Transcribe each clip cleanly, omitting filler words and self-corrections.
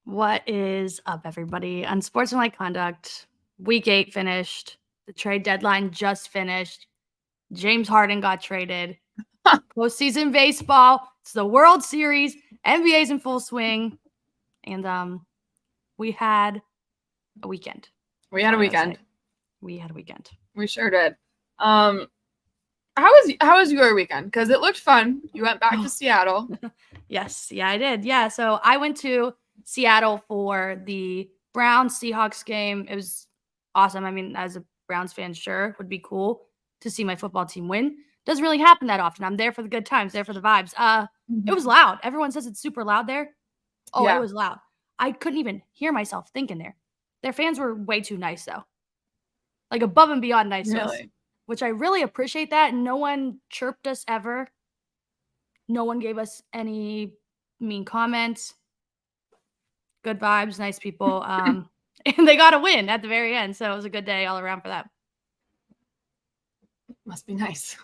What is up, everybody? Unsportsmanlike Conduct. Week 8 finished. The trade deadline just finished. James Harden got traded. Postseason baseball. It's the World Series. NBA's in full swing. And we had a weekend. We had a weekend. We sure did. How was your weekend? Because it looked fun. You went back to Seattle. Yes. Yeah, I did. Yeah. So I went to Seattle for the Browns-Seahawks game. It was awesome. I mean, as a Browns fan, sure, would be cool to see my football team win. Doesn't really happen that often. I'm there for the good times, there for the vibes. It was loud. Everyone says it's super loud there. Oh, yeah. It was loud. I couldn't even hear myself thinking there. Their fans were way too nice, though. Like above and beyond nice to us, which I really appreciate that. No one chirped us ever. No one gave us any mean comments. Good vibes, nice people. And they got a win at the very end. So it was a good day all around for that. Must be nice.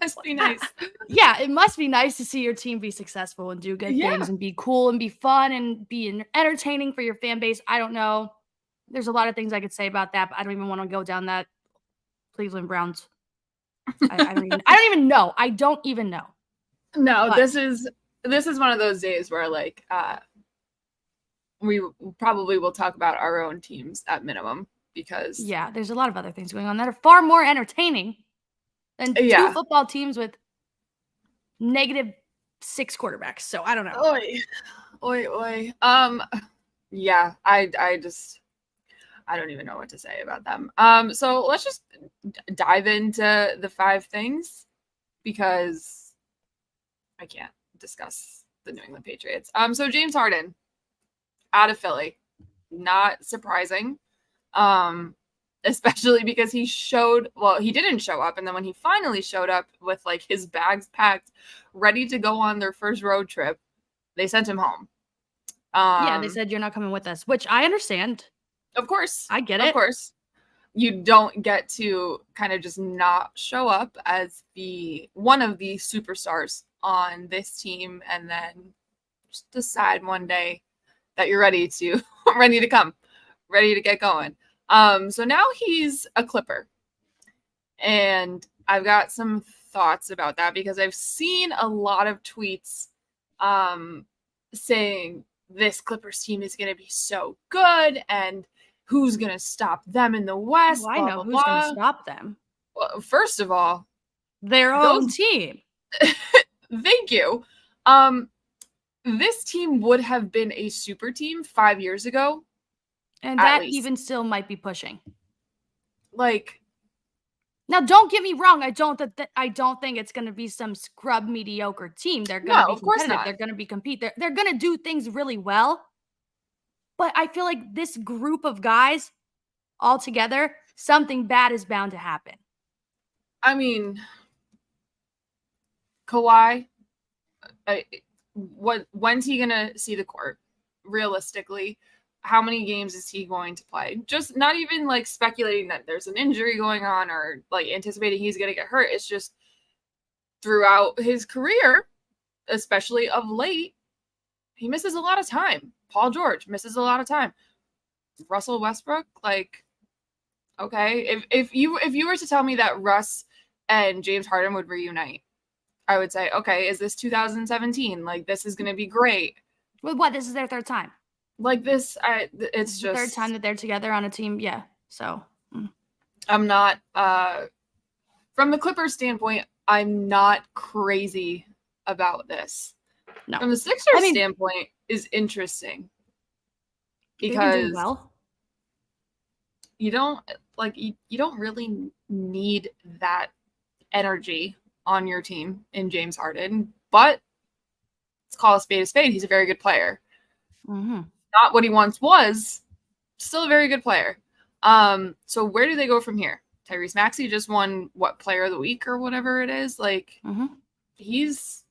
Must be nice. Yeah, it must be nice to see your team be successful and do good things and be cool and be fun and be entertaining for your fan base. I don't know. There's a lot of things I could say about that, but I don't even want to go down that. Cleveland Browns. I don't even know. I don't even know. No, but this is one of those days where like we probably will talk about our own teams at minimum because there's a lot of other things going on that are far more entertaining than two football teams with -6 quarterbacks. So I don't know. Oi. I don't even know what to say about them. So let's just dive into the 5 things because I can't discuss the New England Patriots. So James Harden out of Philly, not surprising, especially because he didn't show up, and then when he finally showed up with like his bags packed, ready to go on their first road trip, they sent him home. They said you're not coming with us, which I understand. Of course. I get it. Of course. You don't get to kind of just not show up as one of the superstars on this team and then just decide one day that you're ready to come, ready to get going. So now he's a Clipper. And I've got some thoughts about that because I've seen a lot of tweets saying this Clippers team is going to be so good and who's going to stop them in the West? Well, I know who's going to stop them. Well, first of all, their own team. Thank you. This team would have been a super team 5 years ago. And that even still might be pushing. Like, now don't get me wrong. I don't think it's going to be some scrub mediocre team. They're going to be competitive. Of course not. They're going to be compete. They're going to do things really well. But I feel like this group of guys all together, something bad is bound to happen. I mean, Kawhi, when's he going to see the court? Realistically, how many games is he going to play? Just not even like speculating that there's an injury going on or like anticipating he's going to get hurt. It's just throughout his career, especially of late, he misses a lot of time. Paul George misses a lot of time. Russell Westbrook, like, okay, if you were to tell me that Russ and James Harden would reunite, I would say, okay, is this 2017? Like, this is going to be great. Well, what? This is their third time. Like this, it's just third time that they're together on a team. Yeah. So I'm not, from the Clippers standpoint, I'm not crazy about this. No. From the Sixers standpoint is interesting because you don't really need that energy on your team in James Harden, but let's call a spade. He's a very good player. Mm-hmm. Not what he once was, still a very good player. So where do they go from here? Tyrese Maxey just won Player of the Week or whatever it is. Like, he's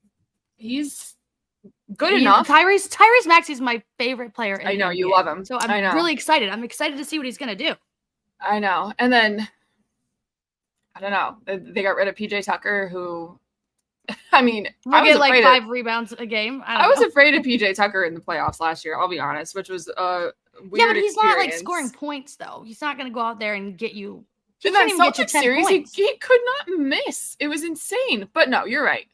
good enough. Tyrese Maxey is my favorite player. I know you love him, so I'm really excited. I'm excited to see what he's gonna do. I know, and then I don't know. They got rid of PJ Tucker, who I mean, We'll get like 5 rebounds a game. I was afraid of PJ Tucker in the playoffs last year, I'll be honest, which was a weird but he's experience. not like scoring points though. He's not going to go out there and get you. He In can't that even get you Celtics 10 series, points. he could not miss. It was insane. But no, you're right.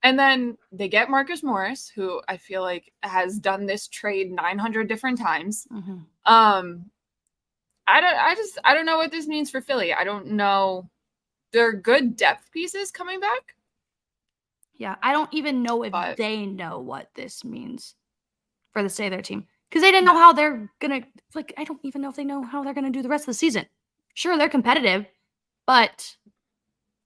And then they get Marcus Morris, who I feel like has done this trade 900 different times. Mm-hmm. I don't know what this means for Philly. I don't know. They're good depth pieces coming back. Yeah, I don't even know if they know what this means for the state of their team. Because they didn't know how they're going to, like, I don't even know if they know how they're going to do the rest of the season. Sure, they're competitive, but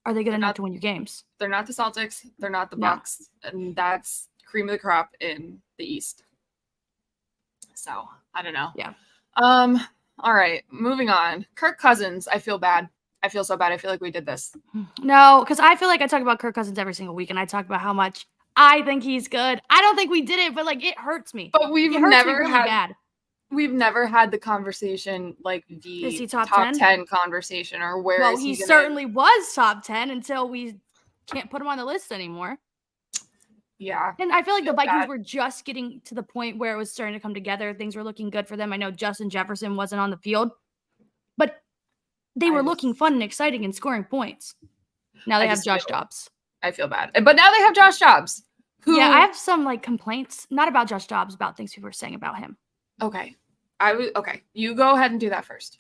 are they good enough to win you games? They're not the Celtics. They're not the Bucks. And that's cream of the crop in the East. So, I don't know. Yeah. All right, moving on. Kirk Cousins, I feel bad. I feel so bad. I feel like we did this. No, because I feel like I talk about Kirk Cousins every single week, and I talk about how much I think he's good. I don't think we did it, but like it hurts me. But we've never had the conversation like the is he top 10 conversation or where well, is he certainly was top 10 until we can't put him on the list anymore. Yeah. And I feel like the Vikings were just getting to the point where it was starting to come together. Things were looking good for them. I know Justin Jefferson wasn't on the field, but they were looking fun and exciting and scoring points. Now they have Josh Dobbs. I feel bad. But now they have Josh Dobbs. Yeah, I have some like complaints, not about Josh Dobbs, about things people were saying about him. Okay. Okay. You go ahead and do that first.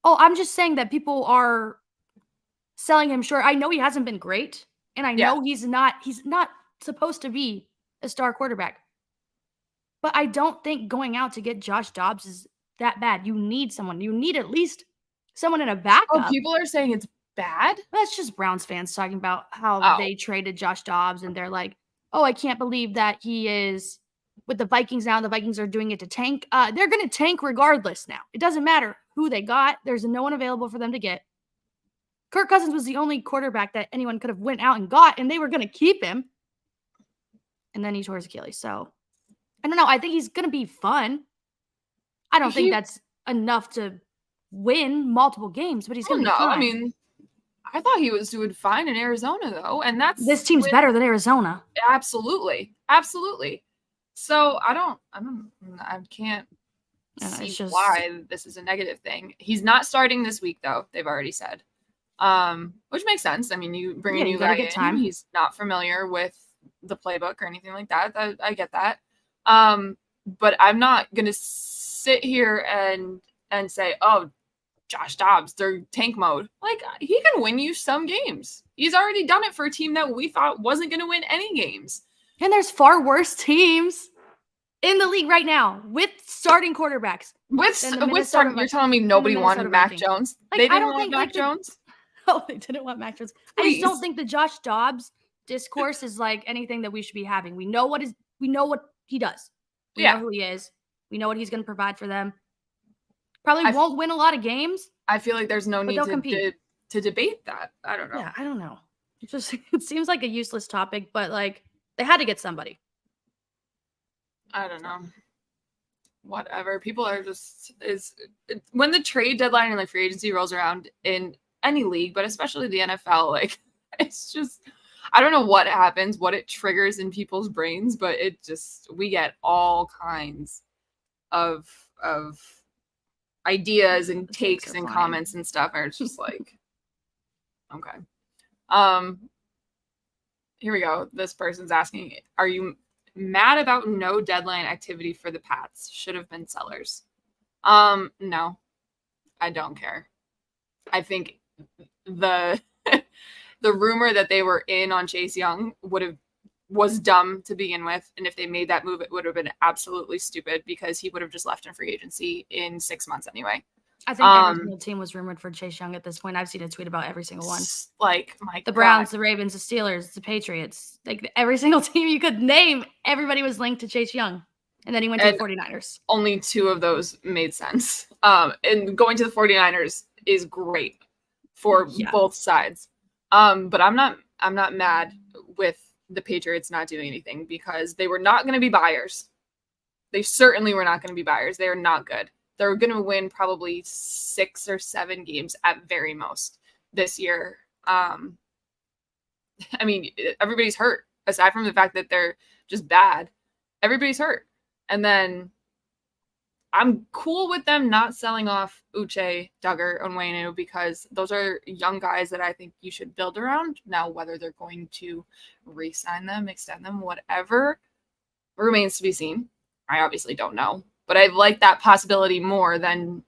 Oh, I'm just saying that people are selling him short. I know he hasn't been great, and I know he's not supposed to be a star quarterback. But I don't think going out to get Josh Dobbs is that bad. You need someone. You need at least someone in a backup. Oh, people are saying it's bad? That's just Browns fans talking about how they traded Josh Dobbs, and they're like, oh, I can't believe that he is with the Vikings now. The Vikings are doing it to tank. They're going to tank regardless now. It doesn't matter who they got. There's no one available for them to get. Kirk Cousins was the only quarterback that anyone could have went out and got, and they were going to keep him. And then he tore his Achilles. So, I don't know. I think he's going to be fun. I don't think that's enough to win multiple games, but he's going to be fun. I mean, I thought he was doing fine in Arizona, though. And this team's better than Arizona. Absolutely. Absolutely. So, I can't see why this is a negative thing. He's not starting this week, though. They've already said. Which makes sense. I mean, you bring a new guy in. He's not familiar with the playbook or anything like that. I get that. But I'm not going to sit here and say, oh, Josh Dobbs, they're tank mode. Like, he can win you some games. He's already done it for a team that we thought wasn't going to win any games. And there's far worse teams in the league right now with starting quarterbacks. With starting, you're telling me nobody wanted Mac Jones? Like, they didn't want Mac Jones? Oh, they didn't want Mac Jones. Please. I just don't think the Josh Dobbs discourse is like anything that we should be having. We know what he does. We know who he is. We know what he's going to provide for them. Probably won't win a lot of games. I feel like there's no need to debate that. I don't know. Yeah, I don't know. It seems like a useless topic, but like they had to get somebody. I don't know. Whatever. People are just when the trade deadline and like free agency rolls around in any league, but especially the NFL, like it's just I don't know what happens, what it triggers in people's brains, but we get all kinds of ideas and takes and comments and stuff, and it's just like okay. Here we go. This person's asking, are you mad about no deadline activity for the Pats? Should have been sellers. No, I don't care. I think the rumor that they were in on Chase Young was dumb to begin with, and if they made that move, it would have been absolutely stupid because he would have just left in free agency in 6 months anyway. I think every single team was rumored for Chase Young at this point. I've seen a tweet about every single one. Like the Browns, the Ravens, the Steelers, the Patriots. Like every single team you could name, everybody was linked to Chase Young. And then he went to the 49ers. Only 2 of those made sense. And going to the 49ers is great for both sides. But I'm not mad with the Patriots not doing anything because they were not going to be buyers. They certainly were not going to be buyers. They are not good. They're going to win probably 6 or 7 games at very most this year. I mean, everybody's hurt. Aside from the fact that they're just bad, everybody's hurt. And then I'm cool with them not selling off Uche, Duggar, and Onwenu because those are young guys that I think you should build around. Now, whether they're going to re-sign them, extend them, whatever, remains to be seen. I obviously don't know. But I like that possibility more than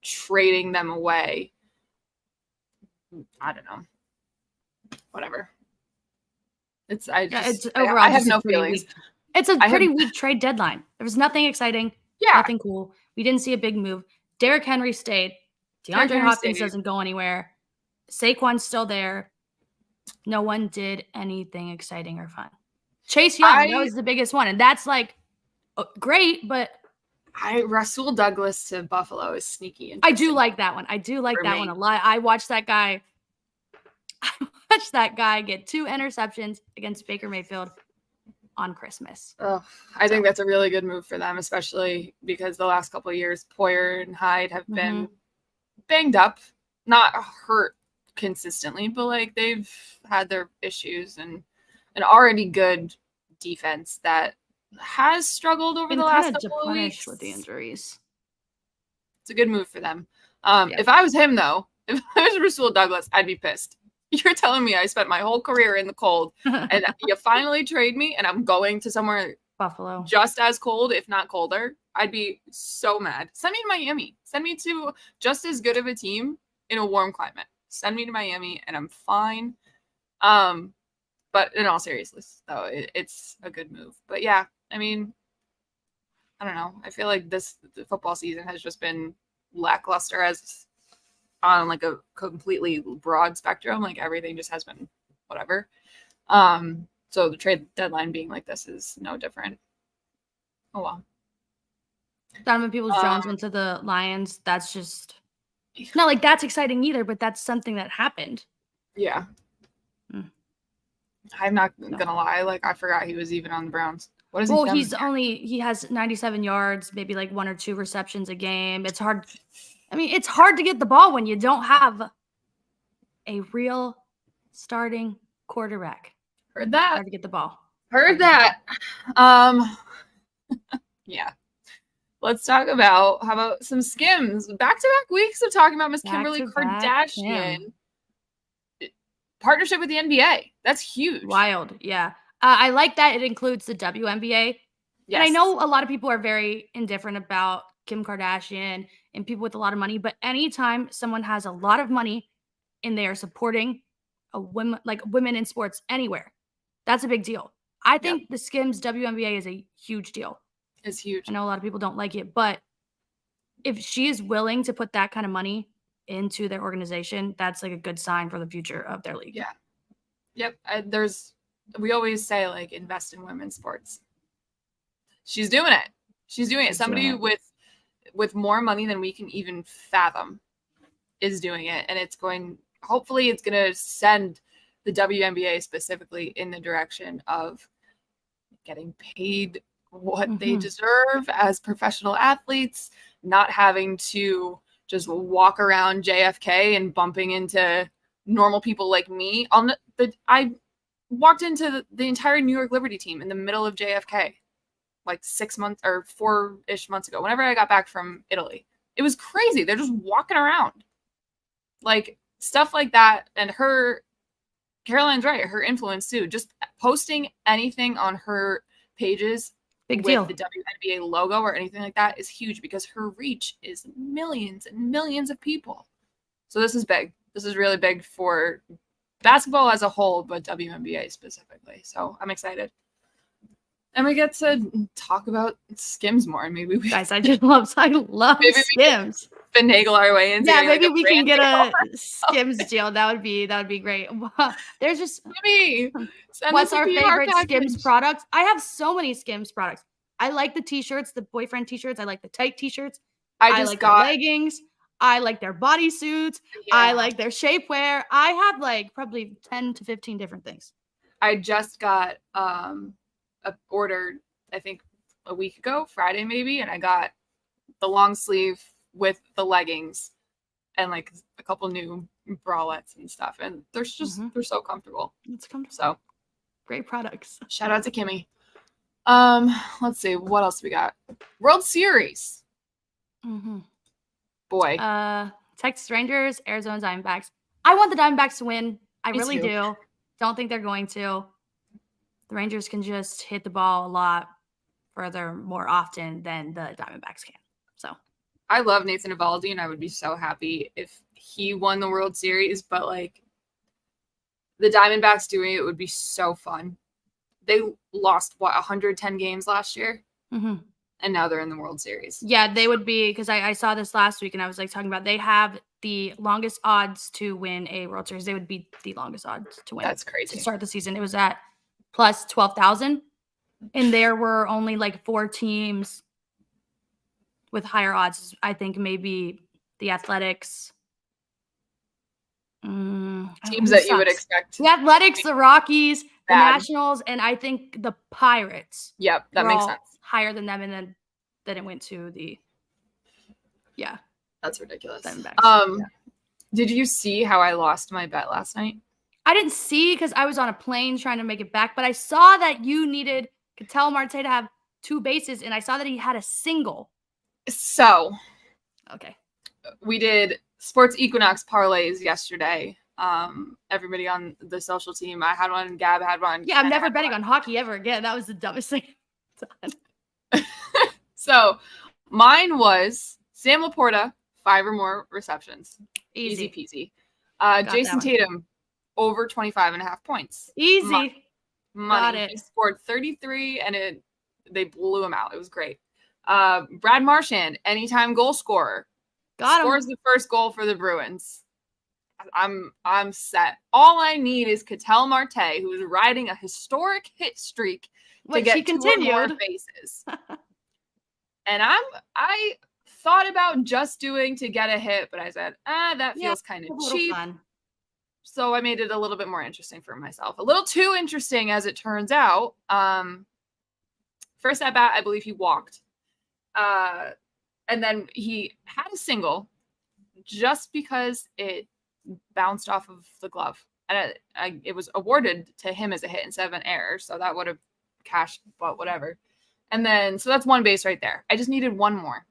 trading them away. I don't know. Whatever. I have no feelings. It's a pretty weak trade deadline. There was nothing exciting. Yeah. Nothing cool. We didn't see a big move. Derrick Henry stayed. DeAndre Hopkins doesn't go anywhere. Saquon's still there. No one did anything exciting or fun. Chase Young, that was the biggest one. And that's like great, but Rasul Douglas to Buffalo is sneaky. I do like that one. I do like that one a lot. I watched that guy get 2 interceptions against Baker Mayfield on Christmas. I think that's a really good move for them, especially because the last couple of years, Poyer and Hyde have been banged up, not hurt consistently, but like they've had their issues, and an already good defense that has struggled over the last couple of weeks with the injuries. It's a good move for them. If I was him, though, if I was Rasul Douglas, I'd be pissed. You're telling me I spent my whole career in the cold and you finally trade me and I'm going to somewhere Buffalo just as cold, if not colder. I'd be so mad. Send me to Miami. Send me to just as good of a team in a warm climate. Send me to Miami and I'm fine. But in all seriousness, though, it's a good move. But yeah, I mean, I don't know. I feel like the football season has just been lackluster as on like a completely broad spectrum. Like everything just has been whatever. So the trade deadline being like this is no different. Oh well. Donovan Peoples-Jones went to the Lions. That's just not like that's exciting either, but that's something that happened. Yeah. I'm not gonna lie. Like I forgot he was even on the Browns. What is he? Well, he has 97 yards, maybe like 1 or 2 receptions a game. It's hard. I mean, it's hard to get the ball when you don't have a real starting quarterback. Heard that. Hard to get the ball. Heard that. Yeah. Let's talk about how about some skims. Back-to-back weeks of talking about Miss Kimberly Kardashian. Partnership with the NBA. That's huge. Wild. Yeah. I like that it includes the WNBA. Yes. And I know a lot of people are very indifferent about Kim Kardashian and people with a lot of money, but anytime someone has a lot of money and they are supporting women in sports anywhere, that's a big deal. I think the Skims WNBA is a huge deal. It's huge. I know a lot of people don't like it, but if she is willing to put that kind of money into their organization, that's like a good sign for the future of their league. Yeah. Yep. We always say like invest in women's sports. She's doing it. She's doing it. Somebody with more money than we can even fathom is doing it. And hopefully it's going to send the WNBA specifically in the direction of getting paid what they deserve as professional athletes, not having to just walk around JFK and bumping into normal people like me. I walked into the entire New York Liberty team in the middle of JFK. Like 6 months or 4-ish months ago, whenever I got back from Italy. It was crazy. They're just walking around. Like stuff like that. And Caroline's right, her influence too. Just posting anything on her pages Big deal. With the WNBA logo or anything like that is huge because her reach is millions and millions of people. So this is big. This is really big for basketball as a whole, but WNBA specifically. So I'm excited. And we get to talk about Skims more. Maybe guys, I love Skims. Finagle our way into maybe we can get a Skims deal. That would be great. There's just what's our favorite Skims product? I have so many Skims products. I like the t-shirts, the boyfriend t-shirts. I like the tight t-shirts. I like their leggings. I like their bodysuits. Yeah. I like their shapewear. I have like probably 10 to 15 different things. I just got ordered, I think a week ago, Friday maybe, and I got the long sleeve with the leggings and like a couple new bralettes and stuff, and they're just they're so comfortable. It's comfortable. So great products. Shout out to Kimmy. Let's see what else we got. World Series. Boy. Texas Rangers, Arizona Diamondbacks. I want the Diamondbacks to win. I really do. Don't think they're going to. The Rangers can just hit the ball a lot further more often than the Diamondbacks can. So I love Nathan Eovaldi, and I would be so happy if he won the World Series, but like the Diamondbacks doing it would be so fun. They lost 110 games last year, and now they're in the World Series. Yeah, they would be, because I saw this last week, and I was like talking about they have the longest odds to win a World Series. They would be the longest odds to win. That's crazy. To start the season, it was at plus 12,000, and there were only like 4 teams with higher odds. I think maybe the Athletics. Teams that you would expect. The Athletics, the Rockies, the Nationals, and I think the Pirates. Yep, that makes sense. Higher than them, and then it went to the That's ridiculous. Diamondbacks. Did you see how I lost my bet last night? I didn't see because I was on a plane trying to make it back, but I saw that you needed Ketel Marte to have 2 bases, and I saw that he had a single. So, okay, we did Sports Equinox parlays yesterday. Everybody on the social team, I had one, Gabb had one. Yeah, I'm never betting on hockey ever again. That was the dumbest thing done. So, mine was Sam Laporta, 5 or more receptions. Easy peasy. Jason Tatum, over 25.5 points. Easy. Money. He scored 33, and they blew him out. It was great. Brad Marchand, anytime goal scorer. Scores the first goal for the Bruins. I'm set. All I need is Ketel Marte, who is riding a historic hit streak to get 2 more bases. And I thought about just doing to get a hit, but I said, that feels kind of cheap. Fun. So I made it a little bit more interesting for myself. A little too interesting, as it turns out. First at bat, I believe he walked. And then he had a single just because it bounced off of the glove. And it was awarded to him as a hit instead of an error. So that would have cashed, but whatever. And then, so that's 1 base right there. I just needed 1 more.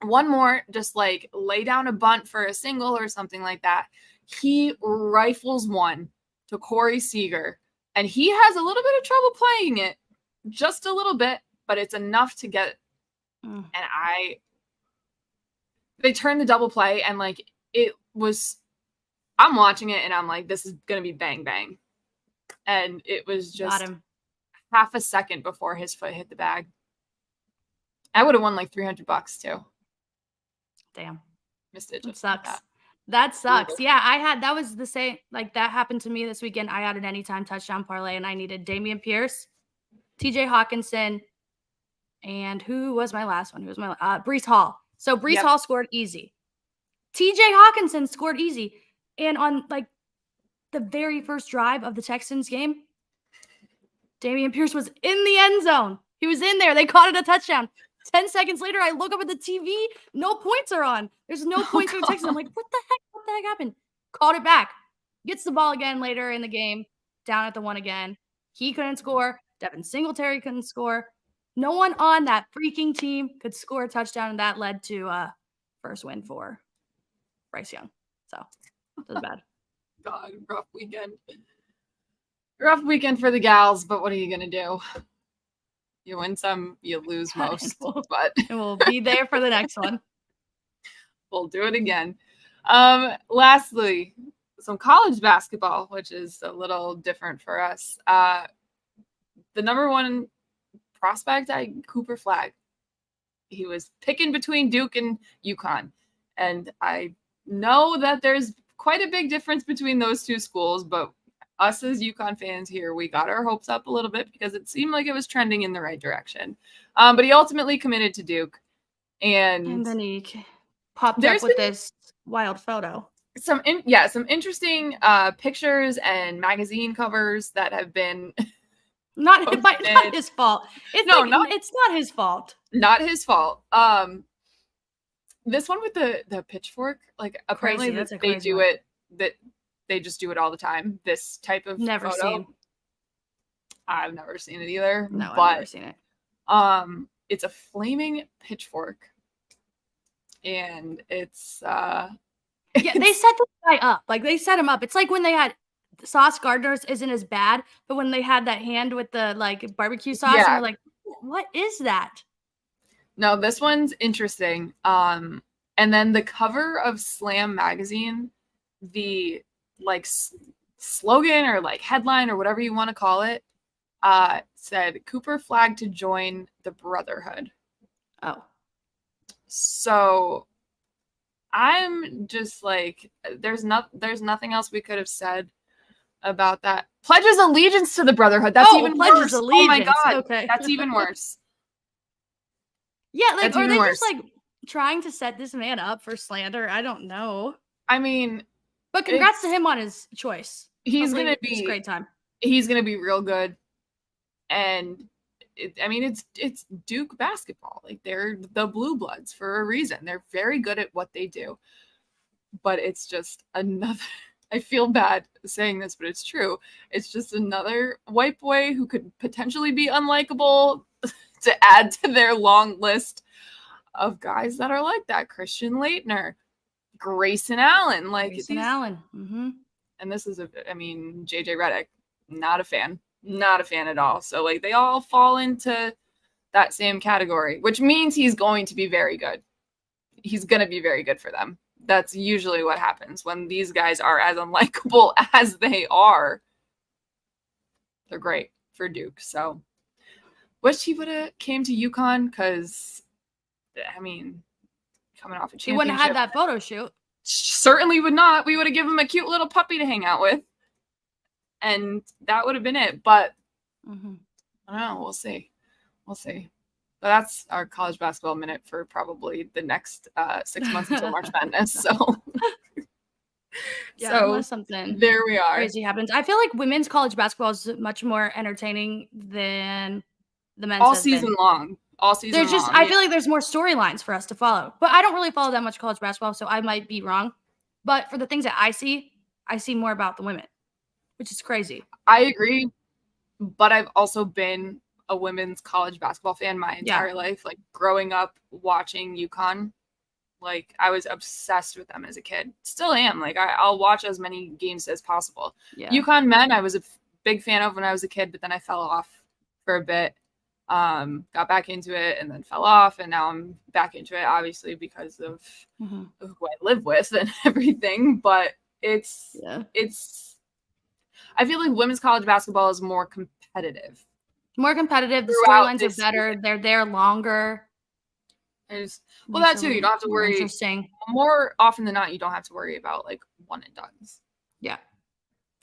1 more, just like lay down a bunt for a single or something like that. He rifles 1 to Corey Seager. And he has a little bit of trouble playing it. Just a little bit, but it's enough to get. And they turned the double play, and like it was, I'm watching it and I'm like, this is going to be bang, bang. And it was just half a second before his foot hit the bag. I would have won like $300 too. Damn. Missed it. Just sucks. Like that sucks. Yeah, that was the same. Like that happened to me this weekend. I had an anytime touchdown parlay, and I needed Dameon Pierce, TJ Hawkinson, and who was my last one? Breece Hall. So Breece Hall scored easy. TJ Hawkinson scored easy. And on like the very first drive of the Texans game, Dameon Pierce was in the end zone. He was in there. They caught it a touchdown. 10 seconds later, I look up at the TV. No points are on. There's no points for the Texans. I'm like, what the heck? What the heck happened? Called it back. Gets the ball again later in the game. Down at the 1 again. He couldn't score. Devin Singletary couldn't score. No one on that freaking team could score a touchdown, and that led to a first win for Bryce Young. So it was bad. God, rough weekend. Rough weekend for the gals, but what are you going to do? You win some, you lose most. But we'll be there for the next one. We'll do it again. Lastly, some college basketball, which is a little different for us. The number 1 prospect, Cooper Flagg. He was picking between Duke and UConn. And I know that there's quite a big difference between those 2 schools, but us as UConn fans here, we got our hopes up a little bit because it seemed like it was trending in the right direction. But he ultimately committed to Duke. And then he popped up with this wild photo. Some interesting pictures and magazine covers that have been not his fault. It's not his fault. Not his fault. This one with the pitchfork, like apparently they do it that they just do it all the time. This type of Never photo. seen. I've never seen it either. No, but, I've never seen it. It's a flaming pitchfork, and it's yeah, they set this guy up. Like they set him up. It's like when they had Sauce Gardner's isn't as bad, but when they had that hand with the like barbecue sauce, and you're like, what is that? No, this one's interesting. And then the cover of Slam magazine, the like slogan or like headline or whatever you want to call it, said Cooper flagged to join the Brotherhood. Oh. So I'm just like, there's nothing else we could have said about that. Pledges allegiance to the Brotherhood. That's even worse. Oh my God. Okay. That's even worse. Yeah, like, are they just like trying to set this man up for slander? I don't know. I mean, but congrats to him on his choice. He's going to be great time. He's going to be real good. And it's Duke basketball. Like they're the Blue Bloods for a reason. They're very good at what they do. But it's just another, I feel bad saying this, but it's true. It's just another white boy who could potentially be unlikable to add to their long list of guys that are like that. Christian Laettner, Grayson Allen, Allen. Mm-hmm. And this is JJ Redick, not a fan at all. So like they all fall into that same category, which means he's going to be very good. He's going to be very good for them. That's usually what happens when these guys are as unlikable as they are. They're great for Duke. So wish he would have came to UConn because, coming off a championship. He wouldn't have had that photo shoot. Certainly would not. We would have given him a cute little puppy to hang out with. And that would have been it. But I don't know. We'll see. But that's our college basketball minute for probably the next 6 months until March Madness. So, yeah, unless something there we are. Crazy happens. I feel like women's college basketball is much more entertaining than the men's. All season long. I feel like there's more storylines for us to follow. But I don't really follow that much college basketball, so I might be wrong. But for the things that I see more about the women, which is crazy. I agree. But I've also been a women's college basketball fan my entire life. Like growing up watching UConn, like I was obsessed with them as a kid. Still am. Like I'll watch as many games as possible. Yeah. UConn men, I was a big fan of when I was a kid, but then I fell off for a bit. Got back into it and then fell off, and now I'm back into it, obviously because of who I live with and everything. But it's I feel like women's college basketball is more competitive. The storylines are better. They're there longer. That too. You don't have to worry. Interesting. More often than not, you don't have to worry about like one and dones. Yeah.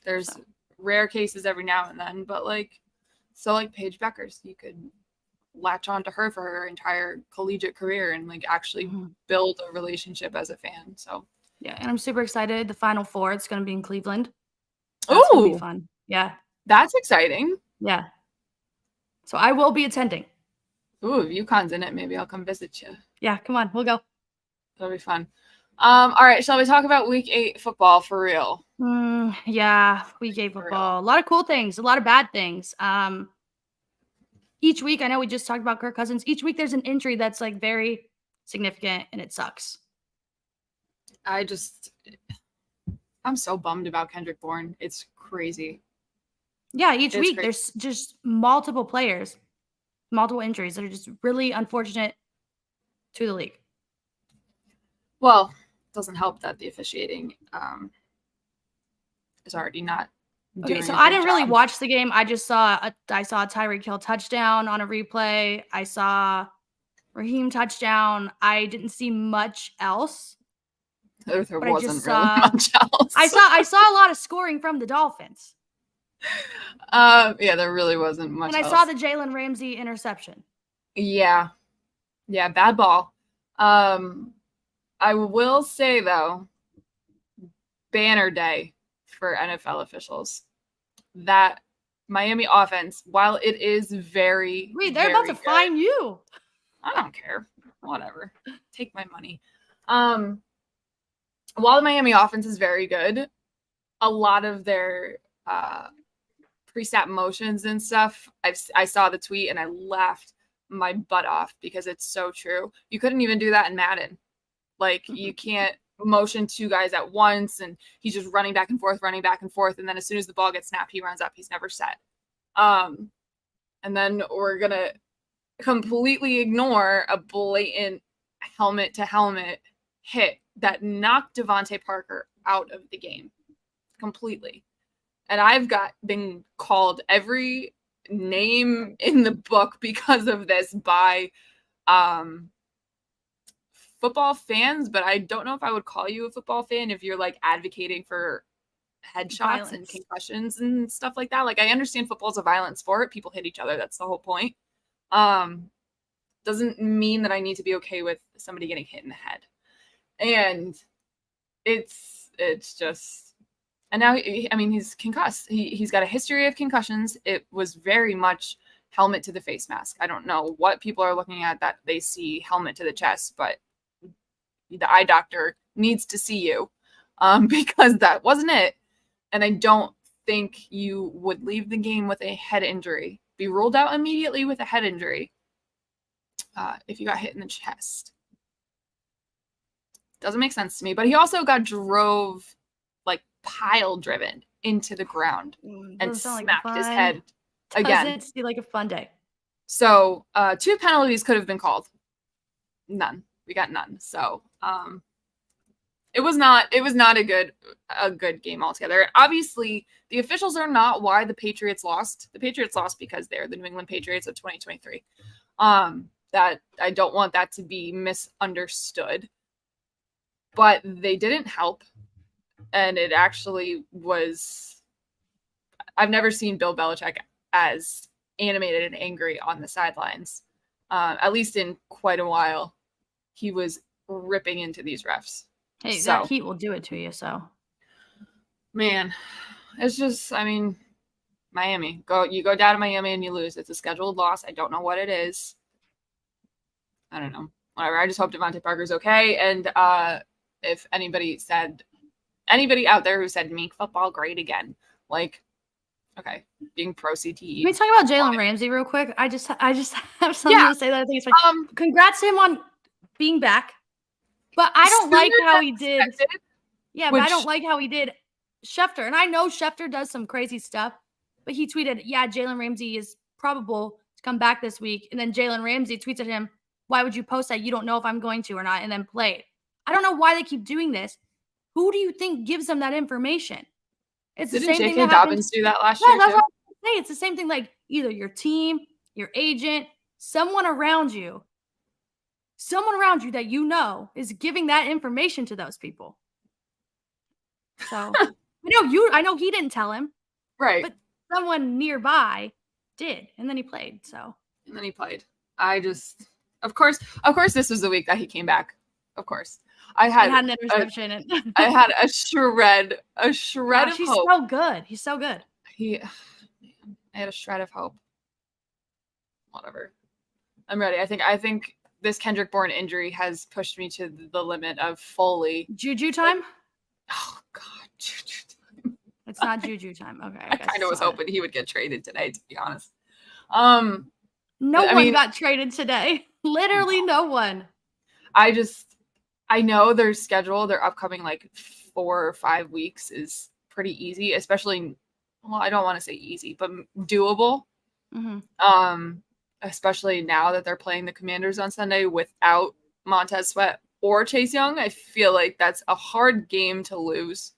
There's rare cases every now and then, but like Paige Beckers, you could latch on to her for her entire collegiate career and like actually build a relationship as a fan. So yeah, and I'm super excited. The Final Four, it's going to be in Cleveland. That's gonna be fun. Yeah. That's exciting. Yeah. So I will be attending. Ooh, if UConn's in it, maybe I'll come visit you. Yeah, come on. We'll go. That'll be fun. All right. Shall we talk about week 8 football for real? Yeah. Week 8 football. A lot of cool things. A lot of bad things. Each week, I know we just talked about Kirk Cousins. Each week there's an injury that's like very significant and it sucks. I'm so bummed about Kendrick Bourne. It's crazy. Yeah, each week there's just multiple players, multiple injuries that are just really unfortunate to the league. Well, it doesn't help that the officiating is already not doing so I didn't really watch the game. I just saw a Tyreek Hill touchdown on a replay. I saw Raheem touchdown. I didn't see much else. There wasn't really much else. I saw a lot of scoring from the Dolphins. There really wasn't much. And I saw the Jalen Ramsey interception. Yeah, bad ball. I will say though, banner day for NFL officials. That Miami offense, while it is very, they're about to fine you. I don't care. Whatever. Take my money. While the Miami offense is very good, a lot of their pre-snap motions and stuff. I saw the tweet and I laughed my butt off because it's so true. You couldn't even do that in Madden. Like, you can't motion two guys at once and he's just running back and forth, and then as soon as the ball gets snapped, he runs up. He's never set. And then we're gonna completely ignore a blatant helmet to helmet hit that knocked Devontae Parker out of the game completely. And I've been called every name in the book because of this by football fans, but I don't know if I would call you a football fan if you're like advocating for headshots and concussions and stuff like that. Like, I understand football's a violent sport. People hit each other. That's the whole point. Doesn't mean that I need to be okay with somebody getting hit in the head. And it's just, and now, I mean, he's concussed. He's got a history of concussions. It was very much helmet to the face mask. I don't know what people are looking at that they see helmet to the chest, but the eye doctor needs to see you, because that wasn't it. And I don't think you would leave the game with a head injury, be ruled out immediately with a head injury, if you got hit in the chest. Doesn't make sense to me. But he also got pile driven into the ground and smacked his head again. Doesn't seem like a fun day. So 2 penalties could have been called. None. We got none. So it was not a good game altogether. Obviously, the officials are not why the Patriots lost. The Patriots lost because they're the New England Patriots of 2023. That I don't want that to be misunderstood. But they didn't help. And it actually was, I've never seen Bill Belichick as animated and angry on the sidelines, at least in quite a while. He was ripping into these refs. Hey, that heat will do it to you, so. Man, it's just, I mean, Miami. You go down to Miami and you lose. It's a scheduled loss. I don't know what it is. I don't know. Whatever. I just hope Devontae Parker's okay. And if anybody out there who said make football great again, like, okay, being pro CTE. Can we talk about Jalen Ramsey real quick? I just have something to say that I think is fine. Congrats to him on being back, but I don't like how he did. Yeah, but I don't like how he did Schefter. And I know Schefter does some crazy stuff, but he tweeted, yeah, Jalen Ramsey is probable to come back this week. And then Jalen Ramsey tweets at him, why would you post that? You don't know if I'm going to or not, and then played. I don't know why they keep doing this. Who do you think gives them that information? It's the same thing that Dobbins do that last year? That's what I'm saying. It's the same thing. Like, either your team, your agent, someone around you that you know is giving that information to those people. So I know he didn't tell him, right? But someone nearby did, and then he played. Of course, this was the week that he came back. Of course. I had an interception. I had a shred of hope. He's so good. He's so good. I had a shred of hope. Whatever. I'm ready. I think this Kendrick Bourne injury has pushed me to the limit of fully Juju time. Oh God, Juju time. It's not Juju time. Okay. I kind of was hoping he would get traded today, to be honest. No one got traded today. Literally no one. I know their schedule, their upcoming 4 or 5 weeks is pretty easy, especially, well, I don't want to say easy, but doable. Mm-hmm. Especially now that they're playing the Commanders on Sunday without Montez Sweat or Chase Young. I feel like that's a hard game to lose.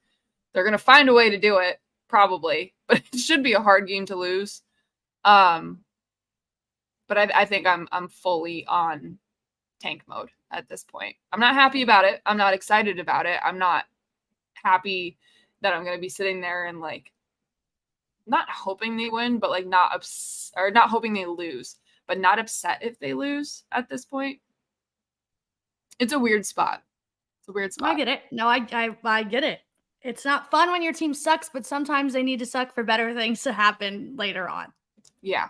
They're going to find a way to do it, probably, but it should be a hard game to lose. But I think I'm fully on tank mode at this point. I'm not happy about it. I'm not excited about it. I'm not happy that I'm going to be sitting there and not hoping they win, but not hoping they lose, but not upset if they lose at this point. It's a weird spot. I get it. No, I get it. It's not fun when your team sucks, but sometimes they need to suck for better things to happen later on. Yeah.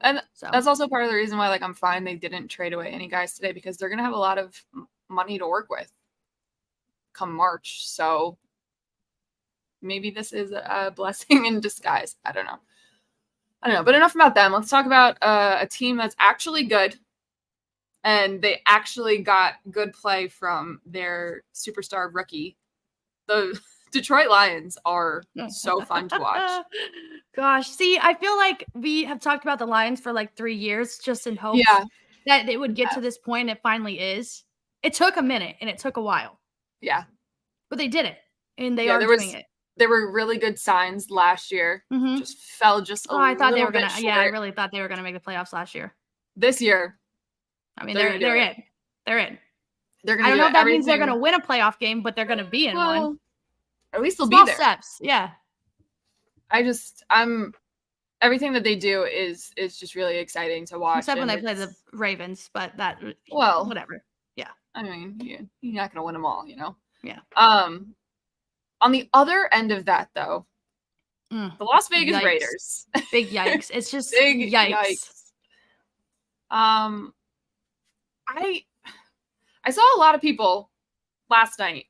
And that's also part of the reason why I'm fine they didn't trade away any guys today, because they're going to have a lot of money to work with come March. So maybe this is a blessing in disguise. I don't know. But enough about them. Let's talk about a team that's actually good. And they actually got good play from their superstar rookie. The Detroit Lions are so fun to watch. Gosh, see, I feel like we have talked about the Lions for like 3 years just in hopes that it would get to this point. It finally is. It took a minute and it took a while. Yeah. But they did it, and they are doing it. There were really good signs last year. Mm-hmm. Just fell just a little bit. I thought they were gonna. Short. Yeah, I really thought they were gonna make the playoffs last year. This year, I mean, they're in. They're in. They're gonna. I don't know if that means they're gonna win a playoff game, but they're gonna be in one. At least they'll Small be there. Steps, yeah. Everything that they do is just really exciting to watch. Except when they play the Ravens, but whatever. Yeah. I mean, you're not gonna win them all, you know. Yeah. On the other end of that, though, the Las Vegas Raiders. Big yikes! It's just big yikes. I saw a lot of people last night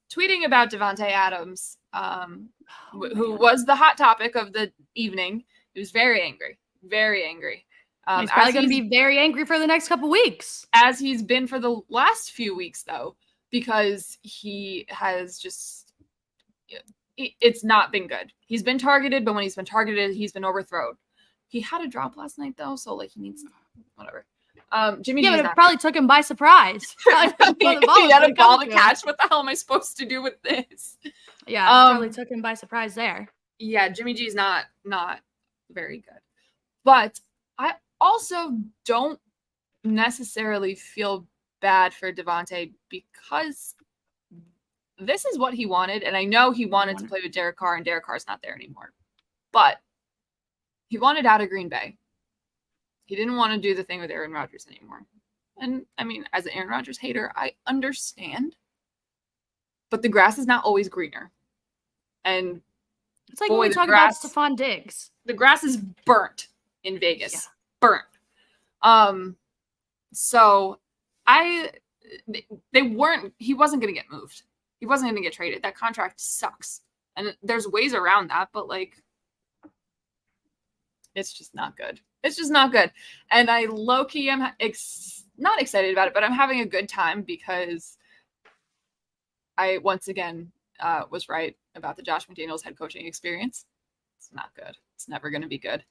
tweeting about Davante Adams, who was the hot topic of the evening. He was very angry, very angry. He's probably going to be very angry for the next couple weeks, as he's been for the last few weeks, though, because he has just. It's not been good. He's been targeted, but when he's been targeted, he's been overthrown. He had a drop last night, though, so like he needs whatever. Jimmy G's but it probably took him by surprise. He had a ball to catch. What the hell am I supposed to do with this? Yeah, probably took him by surprise there. Yeah, Jimmy G's not very good. But I also don't necessarily feel bad for Davante because this is what he wanted, and I know he wanted to play with Derek Carr, and Derek Carr's not there anymore. But he wanted out of Green Bay. He didn't want to do the thing with Aaron Rodgers anymore. And, I mean, as an Aaron Rodgers hater, I understand. But the grass is not always greener. And it's like when we talk about Stephon Diggs. The grass is burnt in Vegas. Yeah. Burnt. So he wasn't going to get moved. He wasn't going to get traded. That contract sucks. And there's ways around that, but like, it's just not good. It's just not good. And I low-key am not excited about it, but I'm having a good time because I, once again, was right about the Josh McDaniels head coaching experience. It's not good. It's never going to be good.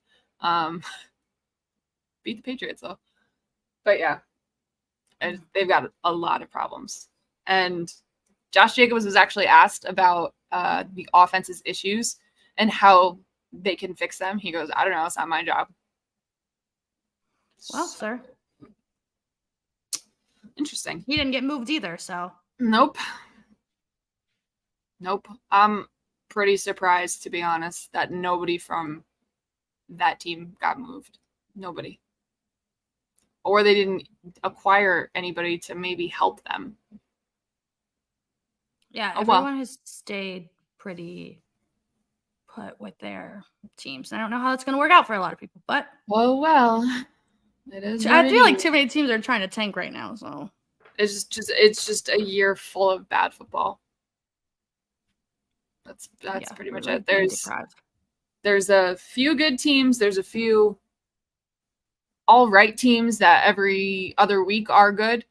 Beat the Patriots, though. But yeah, and they've got a lot of problems. And Josh Jacobs was actually asked about the offense's issues and how they can fix them. He goes, I don't know. It's not my job. Well, sir. Interesting. He didn't get moved either, so. Nope. I'm pretty surprised, to be honest, that nobody from that team got moved. Nobody. Or they didn't acquire anybody to maybe help them. Yeah, everyone has stayed pretty put with their teams. I don't know how that's going to work out for a lot of people, but well, it is. I feel like too many teams are trying to tank right now, so it's just a year full of bad football. That's pretty much it. There's a few good teams. There's a few all right teams that every other week are good.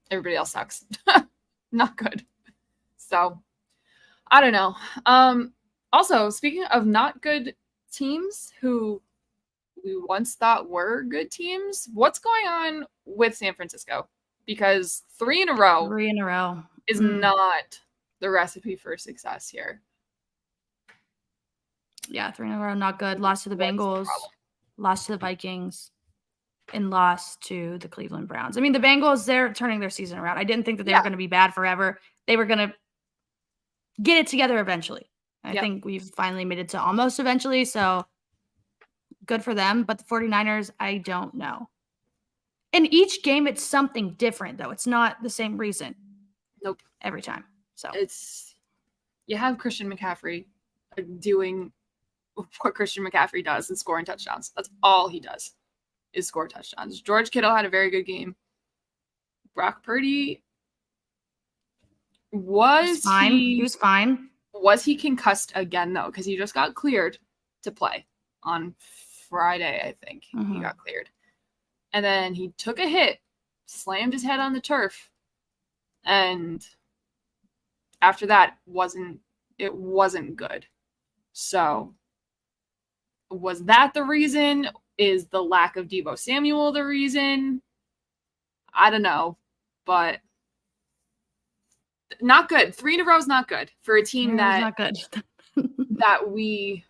Everybody else sucks. Not good. So, I don't know. Also, speaking of not good teams who we once thought were good teams, what's going on with San Francisco? Because 3 in a row is not the recipe for success here. Yeah, 3 in a row, not good. Lost to the Bengals, lost to the Vikings, and lost to the Cleveland Browns. I mean, the Bengals, they're turning their season around. I didn't think that they were going to be bad forever. They were going to get it together eventually. I think we've finally made it to almost eventually, so good for them. But the 49ers, I don't know. In each game, it's something different, though. It's not the same reason. Nope. Every time. So you have Christian McCaffrey doing what Christian McCaffrey does and scoring touchdowns. That's all he does. Is score touchdowns. George Kittle had a very good game. Brock Purdy Was fine. He he was fine. Was he concussed again though? Because he just got cleared to play on Friday, I think. He got cleared. And then he took a hit, slammed his head on the turf, and after that it wasn't good. So was that the reason? Is the lack of Deebo Samuel the reason? I don't know, but not good. 3 in a row is not good for a team not good. that we're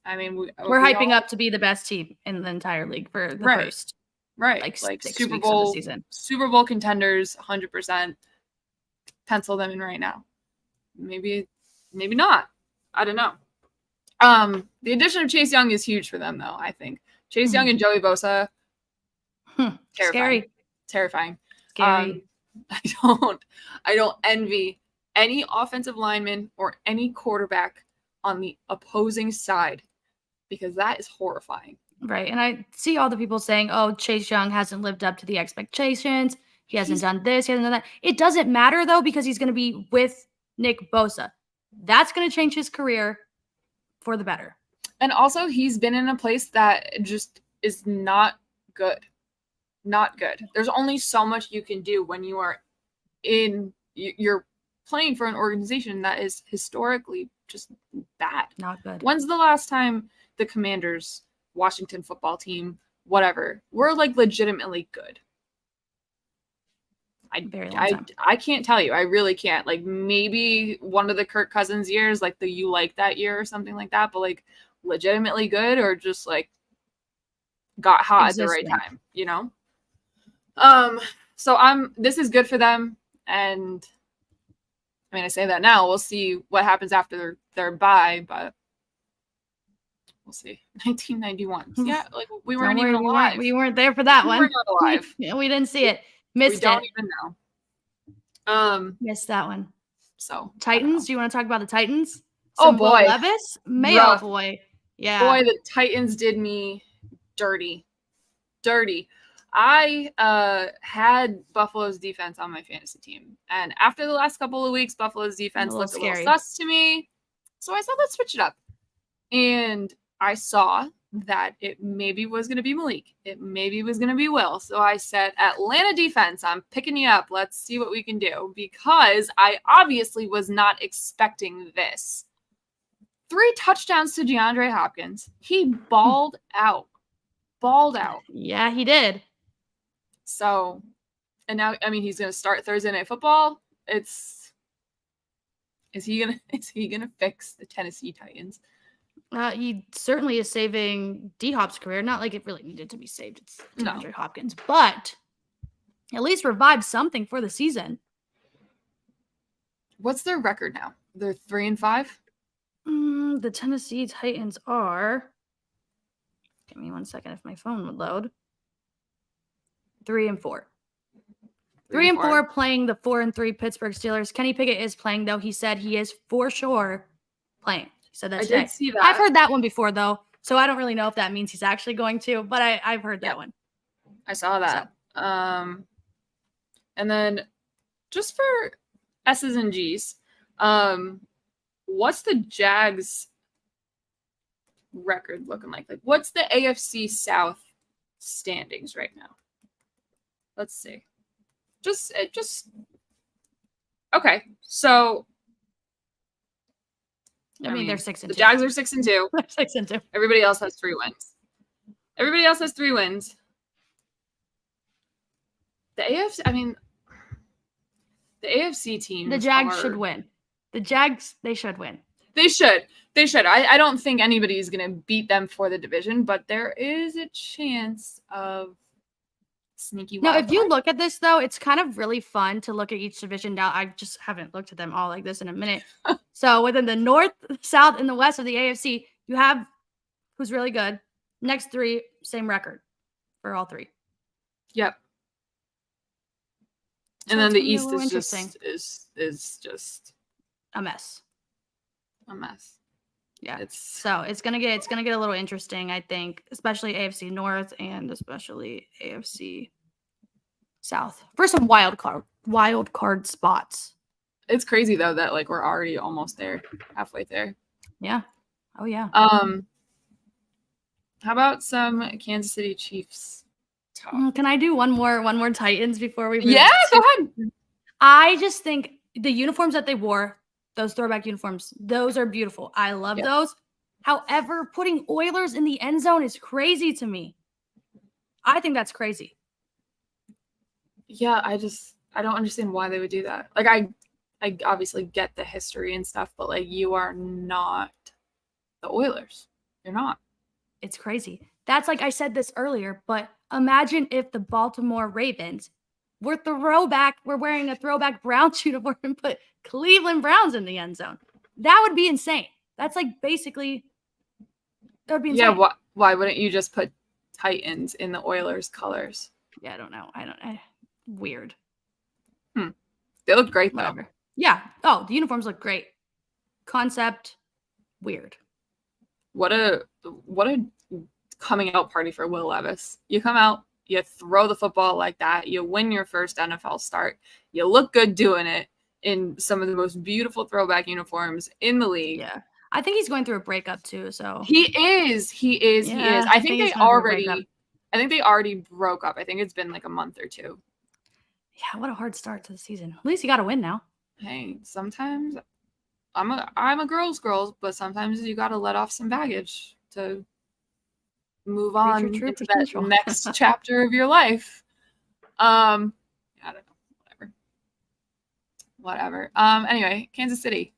hyping up to be the best team in the entire league for the first, like 6 Super weeks Bowl of the season. Super Bowl contenders, 100%. Pencil them in right now. Maybe not. I don't know. The addition of Chase Young is huge for them, though. I think Chase Young and Joey Bosa, terrifying. Scary. I don't envy any offensive lineman or any quarterback on the opposing side because that is horrifying. Right. And I see all the people saying, oh, Chase Young hasn't lived up to the expectations. He hasn't done this. He hasn't done that. It doesn't matter, though, because he's going to be with Nick Bosa. That's going to change his career for the better. And also, he's been in a place that just is not good. Not good. There's only so much you can do when you're playing for an organization that is historically just bad. Not good. When's the last time the Commanders, Washington football team, whatever, were like legitimately good? I can't tell you. I really can't. Like maybe one of the Kirk Cousins years, like the You Like That year or something like that, but like legitimately good or just like got hot at the right time, you know? So this is good for them. And I mean, I say that now. We'll see what happens after their bye, but we'll see. 1991. Yeah, like we weren't even alive. We weren't there for that one. We were not alive. We didn't see it. Missed it. We don't even know. Missed that one. So Titans. Do you want to talk about the Titans? Oh boy, Levis, Mayo boy. Yeah, boy, the Titans did me dirty. I had Buffalo's defense on my fantasy team, and after the last couple of weeks, Buffalo's defense looked a little sus to me. So I said, let's switch it up, and I saw that it maybe was going to be Malik. It maybe was going to be Will. So I said, Atlanta defense, I'm picking you up. Let's see what we can do. Because I obviously was not expecting this. 3 touchdowns to DeAndre Hopkins. He balled out. Yeah, he did. So, and now, I mean, he's going to start Thursday Night Football. Is he gonna fix the Tennessee Titans? He certainly is saving D-Hop's career. Not like it really needed to be saved. It's DeAndre Hopkins. But at least revive something for the season. What's their record now? They're 3-5? The Tennessee Titans are... Give me 1 second if my phone would load. 3-4. 3-4 playing the 4-3 Pittsburgh Steelers. Kenny Pickett is playing, though. He said he is for sure playing. So I did see that. I've heard that one before, though, so I don't really know if that means he's actually going to, but I've heard that one. I saw that. So. And then just for S's and G's, what's the Jags record looking like? Like, what's the AFC South standings right now? Let's see. Just okay. So. I mean, they're 6-2. The Jags are 6-2. They're 6-2. Everybody else has 3 wins. The AFC, I mean, the AFC teams. The Jags should win. The Jags, they should win. They should. I don't think anybody's going to beat them for the division, but there is a chance of sneaky. Now, if you look at this, though, it's kind of really fun to look at each division. Now, I just haven't looked at them all like this in a minute. So within the North, South, and the West of the AFC, you have who's really good. Next 3, same record for all 3. Yep. So and then the East is just a mess. Yeah. It's gonna get a little interesting, I think, especially AFC North and especially AFC South for some wild card spots. It's crazy though that like we're already almost there, halfway there. Yeah. Oh yeah. How about some Kansas City Chiefs talk? Can I do one more Titans before we move? Yeah, go ahead. I just think the uniforms that they wore, those throwback uniforms, those are beautiful. I love those. However, putting Oilers in the end zone is crazy to me. I think that's crazy. Yeah, I don't understand why they would do that. Like I obviously get the history and stuff, but like you are not the Oilers. You're not. It's crazy. That's like I said this earlier, but imagine if the Baltimore Ravens were wearing a throwback Browns uniform and put Cleveland Browns in the end zone. That would be insane. That's like basically, that would be insane. Yeah, why wouldn't you just put Titans in the Oilers colors? Yeah, I don't know. Weird. They look great though. Whatever. Yeah. Oh, the uniforms look great. Concept, weird. What a coming out party for Will Levis. You come out, you throw the football like that, you win your first NFL start, you look good doing it in some of the most beautiful throwback uniforms in the league. Yeah. I think he's going through a breakup too, so. He is. I think they already broke up. I think it's been like a month or two. Yeah, what a hard start to the season. At least you got to win now. Hey, sometimes I'm a girl's girl, but sometimes you got to let off some baggage to move on into that next chapter of your life. I don't know. Whatever. Anyway, Kansas City.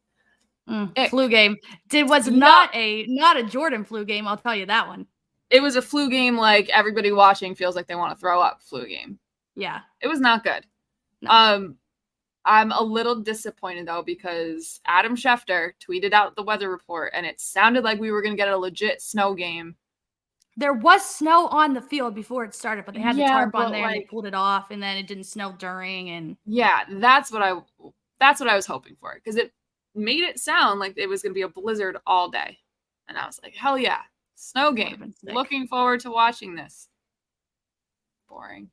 Flu game. It was not a Jordan flu game, I'll tell you that one. It was a flu game like everybody watching feels like they want to throw up flu game. Yeah. It was not good. No. I'm a little disappointed though because Adam Schefter tweeted out the weather report and it sounded like we were going to get a legit snow game. There was snow on the field before it started, but they had the tarp on there and they pulled it off and then it didn't snow during and yeah, that's what I was hoping for because it made it sound like it was going to be a blizzard all day. And I was like, hell yeah, snow game. Looking forward to watching this. Boring.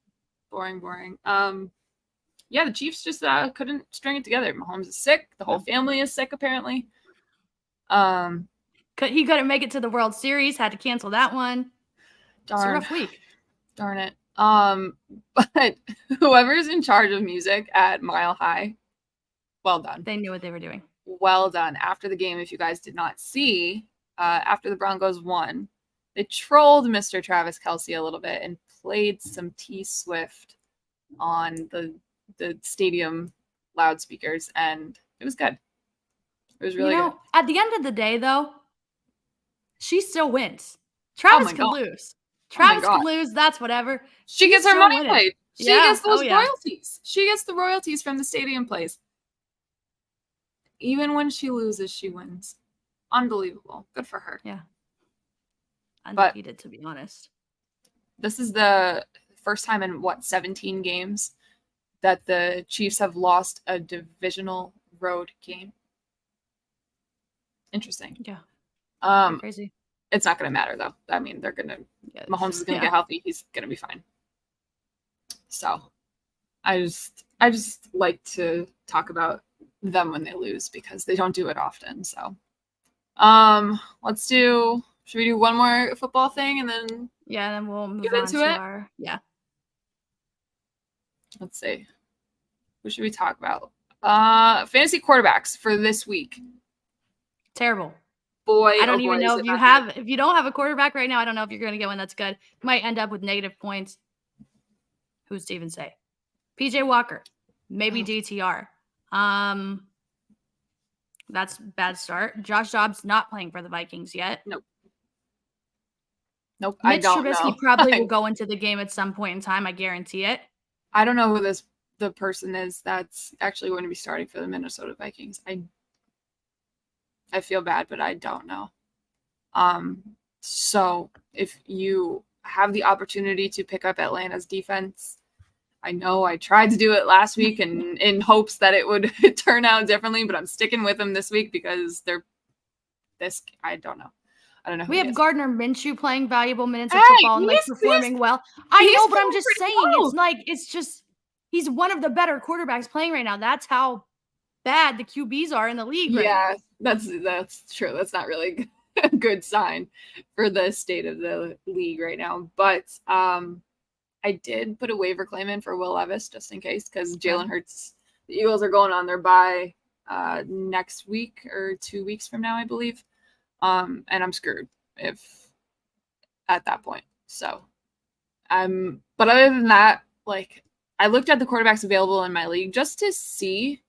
Yeah, the Chiefs just couldn't string it together. Mahomes is sick. The whole family is sick, apparently. He couldn't make it to the World Series. Had to cancel that one. Darn. It's a rough week. Darn it. But whoever's in charge of music at Mile High, well done. They knew what they were doing. Well done. After the game, if you guys did not see, after the Broncos won, they trolled Mr. Travis Kelce a little bit and played some T Swift on the stadium loudspeakers, and it was good. It was really good. At the end of the day, though, she still wins. Travis can lose. Travis can lose. That's whatever. She gets her money played. She gets those royalties. She gets the royalties from the stadium plays. Even when she loses, she wins. Unbelievable. Good for her. Yeah. Undefeated, to be honest. This is the first time in 17 games that the Chiefs have lost a divisional road game. Interesting. Yeah. Crazy. It's not going to matter though. I mean, they're going to. Mahomes is going to get healthy. He's going to be fine. So, I just like to talk about them when they lose because they don't do it often. So, should we do one more football thing and then? Yeah, then we'll move on to our. Yeah. Let's see. What should we talk about? Fantasy quarterbacks for this week. Terrible. Boy, I don't even know if you don't have a quarterback right now. I don't know if you're going to get one that's good. You might end up with negative points. Who's to even say? PJ Walker, maybe DTR. That's bad start. Josh Dobbs not playing for the Vikings yet. Nope. Mitch Trubisky probably will go into the game at some point in time. I guarantee it. I don't know who the person is that's actually going to be starting for the Minnesota Vikings. I feel bad, but I don't know. So if you have the opportunity to pick up Atlanta's defense, I know I tried to do it last week and in hopes that it would turn out differently, but I'm sticking with them this week because I don't know. I don't know. We have Gardner Minshew playing valuable minutes of football and performing well. I know, but I'm just saying, it's just he's one of the better quarterbacks playing right now. That's how bad the QBs are in the league right Yeah, now. that's true. That's not really a good sign for the state of the league right now. But I did put a waiver claim in for Will Levis just in case, because Jalen Hurts, the Eagles are going on their bye next week or 2 weeks from now, I believe. And I'm screwed if at that point. So but other than that, like, I looked at the quarterbacks available in my league just to see.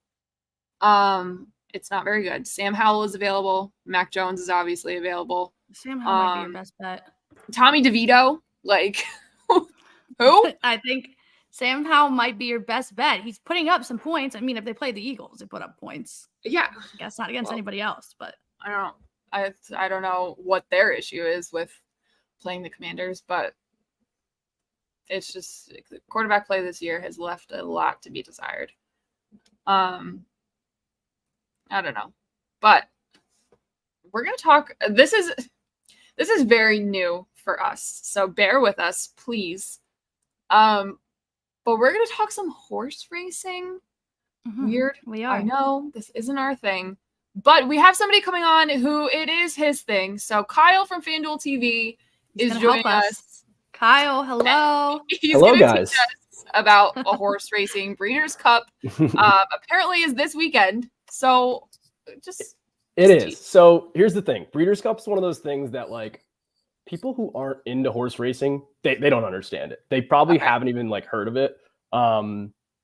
It's not very good. Sam Howell is available. Mac Jones is obviously available. Sam Howell might be your best bet. Tommy DeVito, like, who? I think Sam Howell might be your best bet. He's putting up some points. I mean, if they play the Eagles, they put up points. Yeah. I guess not against anybody else, but I don't know what their issue is with playing the Commanders, but it's just quarterback play this year has left a lot to be desired. I don't know, but we're going to talk. This is very new for us, so bear with us, please. But we're going to talk some horse racing. Mm-hmm. Weird. We are. I know this isn't our thing, but we have somebody coming on who it is his thing. So Kyle from FanDuel TV is joining us. Kyle, hello. Hello, guys. Teach us about a horse racing Breeders' Cup. Apparently is this weekend. So it is. So here's the thing. Breeders' Cup is one of those things that, like, people who aren't into horse racing, they don't understand it. They probably haven't even heard of it.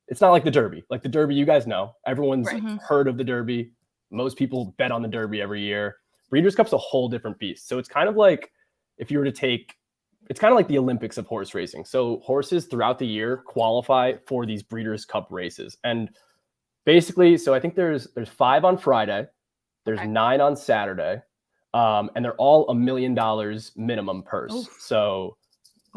It's not like the Derby. Like the Derby, you guys know. Everyone's heard of the Derby. Most people bet on the Derby every year. Breeders' Cup's a whole different beast. So it's kind of like if you were to take, it's kind of like the Olympics of horse racing. So horses throughout the year qualify for these Breeders' Cup races. And basically, so I think there's 5 on Friday, there's 9 on Saturday, and they're all $1 million minimum purse. Oof. So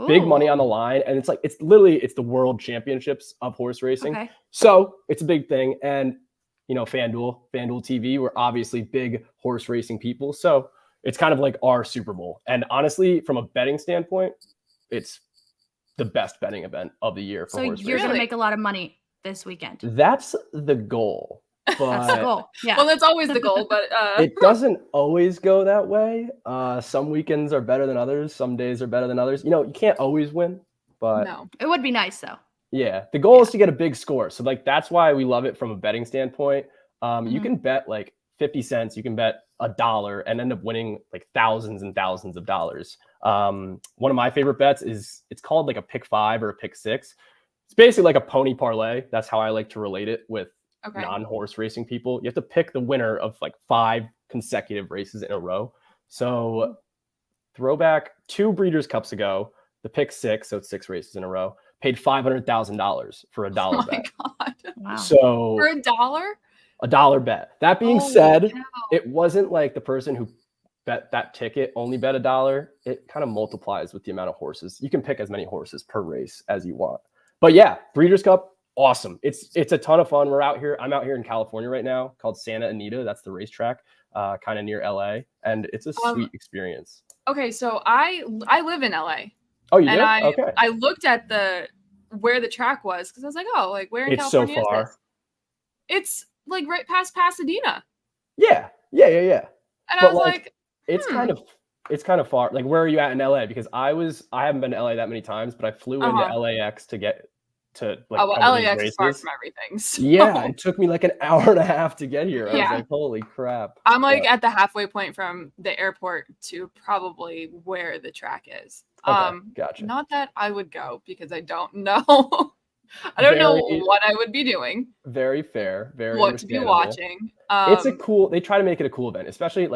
big money on the line, and it's literally the world championships of horse racing. Okay. So it's a big thing, and FanDuel TV, we're obviously big horse racing people, so it's kind of like our Super Bowl. And honestly, from a betting standpoint, it's the best betting event of the year for horse racing. So you're going to make a lot of money this weekend. That's the goal. But that's the goal. Yeah. Well, that's always the goal, but it doesn't always go that way. Some weekends are better than others. Some days are better than others. You can't always win, but no, it would be nice though. Yeah. The goal is to get a big score. So that's why we love it from a betting standpoint. You can bet 50 cents, you can bet $1 and end up winning thousands and thousands of dollars. One of my favorite bets it's called a pick 5 or a pick 6. It's basically like a pony parlay. That's how I like to relate it with non-horse racing people. You have to pick the winner of 5 consecutive races in a row. So throwback 2 Breeders' Cups ago, the pick 6, so it's 6 races in a row, paid $500,000 for a dollar bet. Oh my God. Wow. For So $1? A dollar bet. That being said, it wasn't like the person who bet that ticket only bet $1. It kind of multiplies with the amount of horses. You can pick as many horses per race as you want. But yeah, Breeders' Cup, awesome. It's a ton of fun. I'm out here in California right now, called Santa Anita. That's the racetrack, kind of near LA, and it's a sweet experience. Okay, so I live in LA. Oh, you do? Okay. I looked at where the track was because I was like, where in California so far. is this? It's right past Pasadena. Yeah. And but I was like, it's kind of far. Where are you at in LA? Because I haven't been to LA that many times, but I flew into LAX to get to LAX is far from everything. So. Yeah, it took me an hour and a half to get here. I was like, holy crap. I'm at the halfway point from the airport to probably where the track is. Okay, gotcha. Not that I would go because I don't know. I don't know what I would be doing. Very fair. Very what to be watching. They try to make it a cool event, especially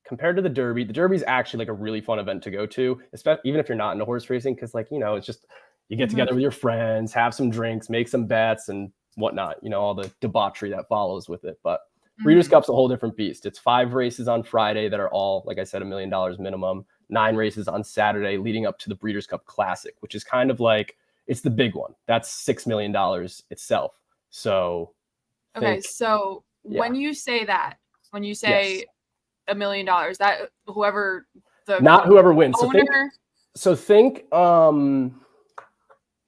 compared to the Derby. The Derby is actually a really fun event to go to, especially even if you're not into horse racing, because it's just you get together with your friends, have some drinks, make some bets and whatnot. All the debauchery that follows with it. But Breeders' Cup's a whole different beast. It's 5 races on Friday that are all, like I said, $1 million minimum. 9 races on Saturday leading up to the Breeders' Cup Classic, which is kind of it's the big one. That's $6 million itself. So so when you say $1 million, that whoever whoever wins. Owner, So think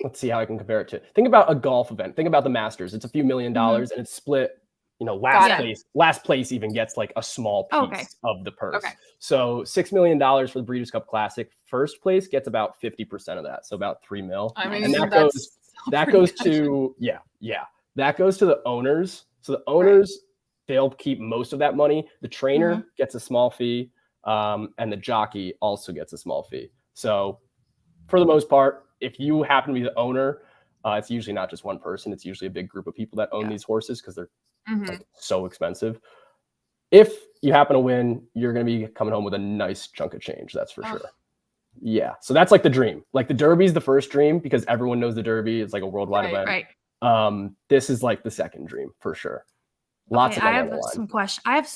let's see how I can compare it to. Think about a golf event. Think about the Masters. It's a few $1 million and it's split, last place even gets like a small piece of the purse. Okay. So $6 million for the Breeders' Cup Classic. First place gets about 50% of that, so about $3 million. I mean, and that goes to the owners. So the owners, they'll keep most of that money. The trainer gets a small fee, and the jockey also gets a small fee. So for the most part, if you happen to be the owner, it's usually not just one person. It's usually a big group of people that own these horses because they're like, so expensive. If you happen to win, you're going to be coming home with a nice chunk of change. That's for sure. Yeah. So that's like the dream. Like the Derby is the first dream because everyone knows the Derby. It's like a worldwide event. Right. This is like the second dream for sure. Lots of I have some questions. I have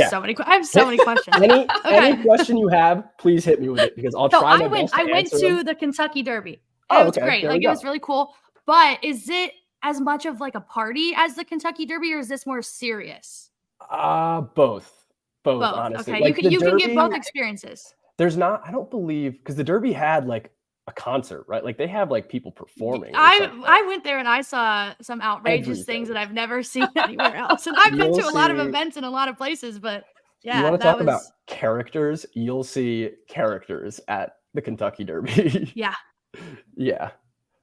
so many questions. Any question you have, please hit me with it because I'll try my best to I went answer to them. The Kentucky Derby. Oh, it was great. Like it was really cool. But is it as much of like a party as the Kentucky Derby, or is this more serious? Both, honestly. Okay, like you can Derby, get both experiences. There's not, I don't believe, because the Derby had like a concert, right? Like they have like people performing. I went there and I saw some outrageous things that I've never seen anywhere else. And I've been to a lot of events in a lot of places, but yeah. You want to talk about characters? You'll see characters at the Kentucky Derby. Yeah. Yeah.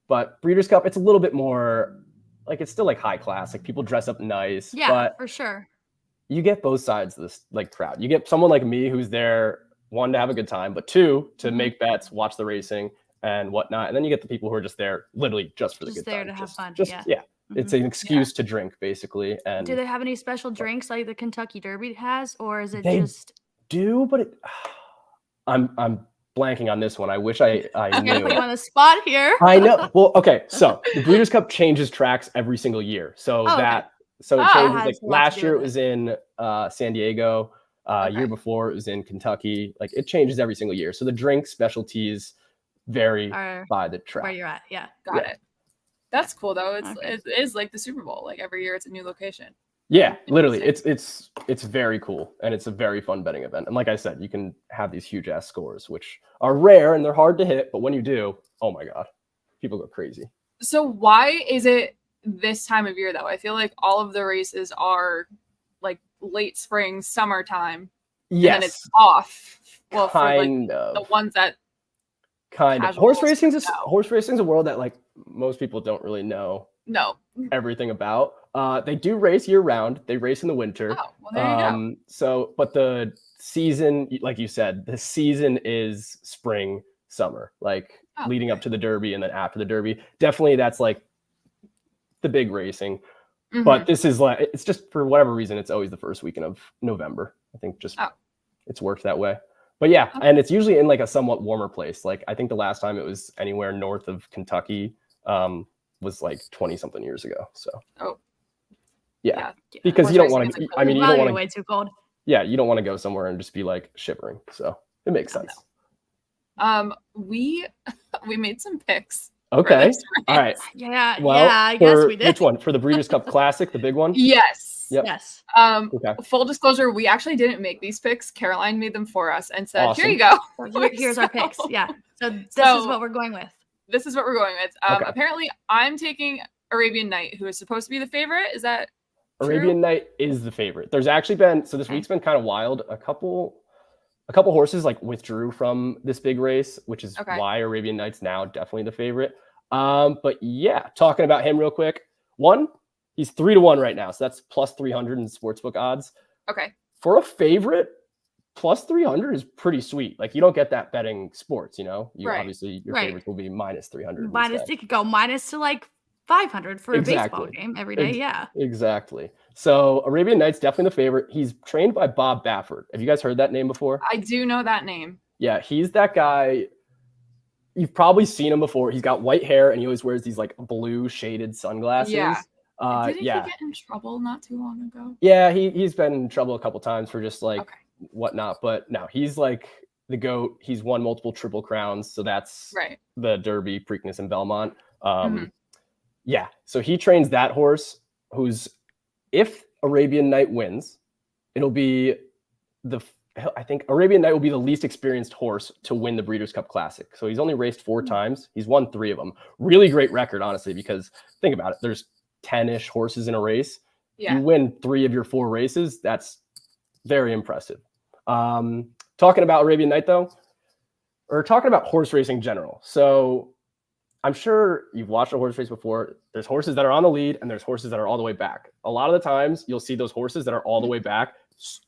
But Breeders' Cup, it's a little bit more like, it's still like high class. Like people dress up nice. Yeah, but for sure. You get both sides of this like crowd. You get someone like me who's there, one, to have a good time, but two, to make bets, watch the racing and whatnot. And then you get the people who are just there literally just for the good time. Just there to have fun. Yeah. It's an excuse to drink basically. And do they have any special drinks like the Kentucky Derby has, or is it they just do, but I'm blanking on this one. I wish I knew. I'm gonna put you on the spot here. I know. Well, okay. So the Breeders' Cup changes tracks every single year. So it changes. Like last year it was in San Diego. Year before it was in Kentucky. Like it changes every single year. So the drink specialties vary by the track. Where you're at. Yeah. Got it. That's cool though. It is like the Super Bowl. Like every year it's a new location. Yeah, literally. It's very cool and it's a very fun betting event. And like I said, you can have these huge ass scores, which are rare and they're hard to hit, but when you do, oh my God, people go crazy. So why is it this time of year though? I feel like all of the races are like late spring, summertime. Yes. And then it's off. Well, kind for of the ones that horse racing's a world that like most people don't really know everything about. They do race year round. They race in the winter. Oh, well, there you go. So, but the season, like you said, the season is spring, summer, like leading up to the Derby and then after the Derby. Definitely that's like the big racing. But this is like, it's just for whatever reason, it's always the first weekend of November. I think it's worked that way. But yeah, and it's usually in like a somewhat warmer place. Like I think the last time it was anywhere north of Kentucky was like 20 something years ago. So yeah. Because you don't want to. I mean, you don't want to. Way too cold. Yeah, you don't want to go somewhere and just be like shivering. So it makes sense. We made some picks. Okay. All right. Yeah. Well, yeah. I guess we did. Which one? For the Breeders' Cup Classic, the big one? Yes. Yep. Yes. Full disclosure, we actually didn't make these picks. Caroline made them for us and said, "Here you go. Here's our picks." Yeah. So this is what we're going with. This is what we're going with. Apparently, I'm taking Arabian Night, who is supposed to be the favorite. Is that true? Arabian Night is the favorite. There's actually been this week's been kind of wild. A couple horses like withdrew from this big race, which is why Arabian Night's now definitely the favorite. But yeah, talking about him real quick. He's 3-1 right now, so that's plus 300 in sportsbook odds. Okay. For a favorite, plus 300 is pretty sweet. Like you don't get that betting sports, you know. Obviously your favorites will be minus 300. It could go minus to like 500 for a baseball game every day. Yeah. Exactly. So Arabian Night's definitely the favorite. He's trained by Bob Baffert. Have you guys heard that name before? I do know that name. Yeah, he's that guy. You've probably seen him before. He's got white hair and he always wears these like blue shaded sunglasses. Yeah. Didn't he get in trouble not too long ago? Yeah, he's been in trouble a couple times for just like whatnot. But no, he's like the GOAT. He's won multiple Triple Crowns. So that's the Derby, Preakness, and Belmont. Yeah, so he trains that horse if Arabian Night wins, it'll be I think Arabian Night will be the least experienced horse to win the Breeders' Cup Classic. So he's only raced 4 times. He's won 3 of them. Really great record, honestly, because think about it. There's 10-ish horses in a race. Yeah. You win 3 of your 4 races. That's very impressive. Talking about Arabian Night though, or talking about horse racing in general. So I'm sure you've watched a horse race before. There's horses that are on the lead and there's horses that are all the way back. A lot of the times you'll see those horses that are all the way back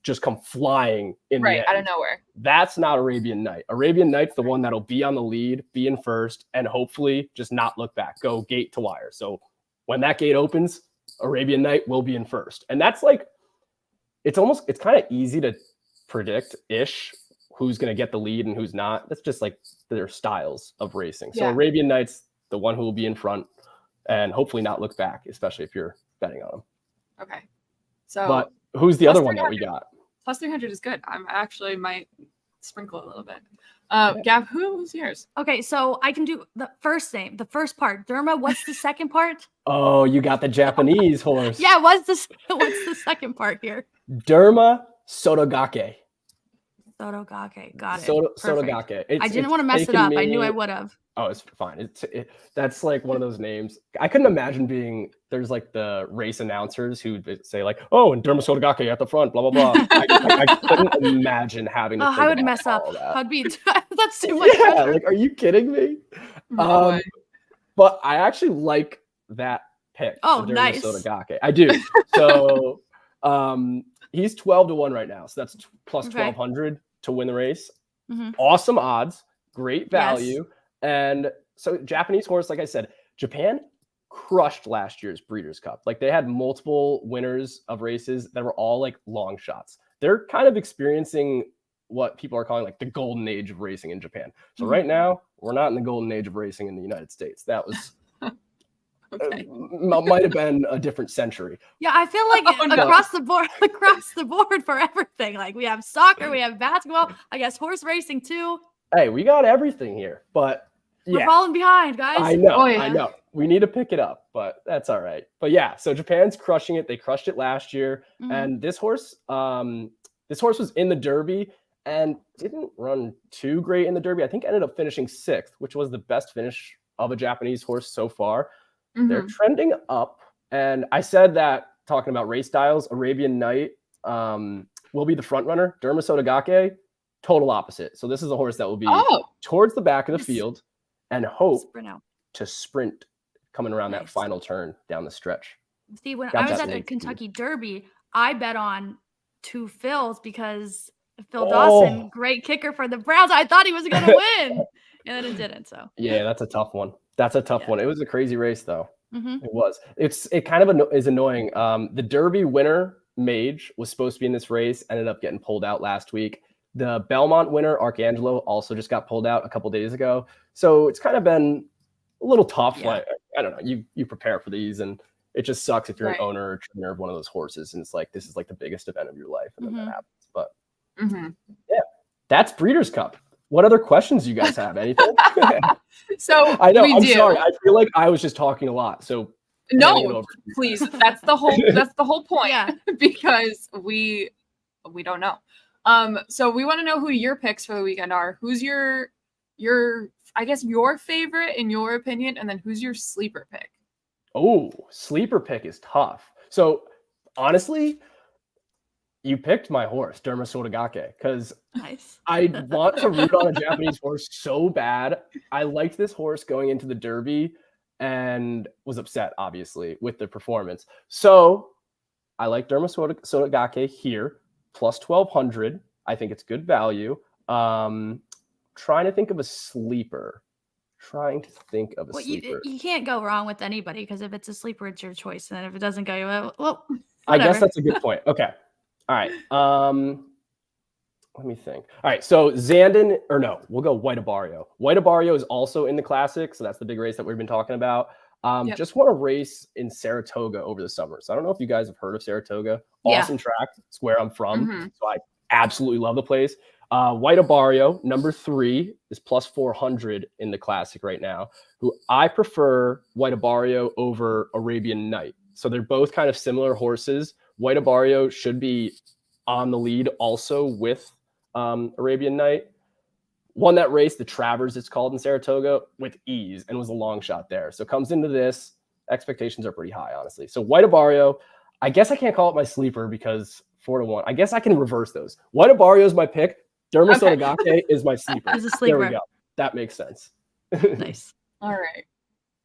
just come flying in the end. Out of nowhere. That's not Arabian Night. Arabian Night's the one that'll be on the lead, be in first, and hopefully just not look back, go gate to wire. So when that gate opens, Arabian Night will be in first. And that's like, it's kind of easy to predict-ish who's going to get the lead and who's not. That's just like their styles of racing. So Arabian Night's the one who will be in front and hopefully not look back, especially if you're betting on them. Okay. So, but who's the other one that we got? Plus 300 is good. I'm actually might sprinkle a little bit. Gabb, who's yours? Okay, so I can do the first name, the first part. Derma, what's the second part? Oh, you got the Japanese horse. Yeah, what's the second part here? Derma Sotogake. Sotogake, got it. Sotogake. I didn't want to mess it up. I knew I would have. Oh, it's fine. That's like one of those names. I couldn't imagine there's like the race announcers who say like, oh, and Derma Sotogake at the front, blah, blah, blah. I couldn't imagine having to think I would mess up. I'd be, that's too much. Yeah, like, are you kidding me? No way. But I actually like that pick. Oh, nice. Sotogake. I do. So he's 12-1 right now. So that's plus 1,200 to win the race. Mm-hmm. Awesome odds, great value. Yes. And so Japanese horse, like I said, Japan crushed last year's Breeders' Cup. Like they had multiple winners of races that were all like long shots. They're kind of experiencing what people are calling like the golden age of racing in Japan. So right now, we're not in the golden age of racing in the United States. That was might have been a different century. Yeah, I feel like across the board for everything. Like we have soccer, we have basketball, I guess horse racing too. Hey, we got everything here, but we're falling behind, guys. I know, I know. We need to pick it up, but that's all right. But yeah, so Japan's crushing it. They crushed it last year, and this horse was in the Derby and didn't run too great in the Derby. I think ended up finishing 6th, which was the best finish of a Japanese horse so far. They're trending up, and I said that talking about race styles, Arabian Night will be the front runner. Derma Sotogake, total opposite. So this is a horse that will be towards the back of the field and hope to sprint coming around that final turn down the stretch. See, when I was at the Kentucky Derby, I bet on 2 Phils because Phil Dawson, great kicker for the Browns. I thought he was going to win, and then it didn't. So yeah, that's a tough one. That's a tough one. It was a crazy race, though. It was. It kind of is annoying. The Derby winner, Mage, was supposed to be in this race, ended up getting pulled out last week. The Belmont winner, Arcangelo, also just got pulled out a couple days ago. So it's kind of been a little tough. Yeah. Like, I don't know. You prepare for these, and it just sucks if you're an owner or trainer of one of those horses, and it's like this is like the biggest event of your life, and then that happens. But yeah, that's Breeders' Cup. What other questions do you guys have? Anything? So I know. I'm sorry. I feel like I was just talking a lot. So no, please. That's the whole point. Yeah. Because we don't know. So we want to know who your picks for the weekend are. Who's your I guess your favorite in your opinion, and then who's your sleeper pick? Oh, sleeper pick is tough. So honestly, you picked my horse, Derma Sotogake, because I want to root on a Japanese horse so bad. I liked this horse going into the Derby and was upset, obviously, with the performance. So I like Derma Sotogake here, plus 1,200. I think it's good value. Trying to think of a sleeper. You can't go wrong with anybody because if it's a sleeper, it's your choice. And if it doesn't go, well, whatever. I guess that's a good point. Okay. All right. Let me think. All right. So we'll go White Abario. White Abario is also in the Classic. So that's the big race that we've been talking about. Just won a race in Saratoga over the summer. So I don't know if you guys have heard of Saratoga. Awesome track. It's where I'm from. So I absolutely love the place. White Abario, number 3, is plus 400 in the Classic right now. Who I prefer White Abario over Arabian Night. So they're both kind of similar horses. White Abario should be on the lead also with Arabian Night. Won that race, the Travers it's called in Saratoga, with ease and was a long shot there. So comes into this, expectations are pretty high, honestly. So White Abario, I guess I can't call it my sleeper because 4-1. I guess I can reverse those. White Barrio is my pick. Dermis Odagake is my sleeper. Is a sleeper. There we go. That makes sense. Nice. All right.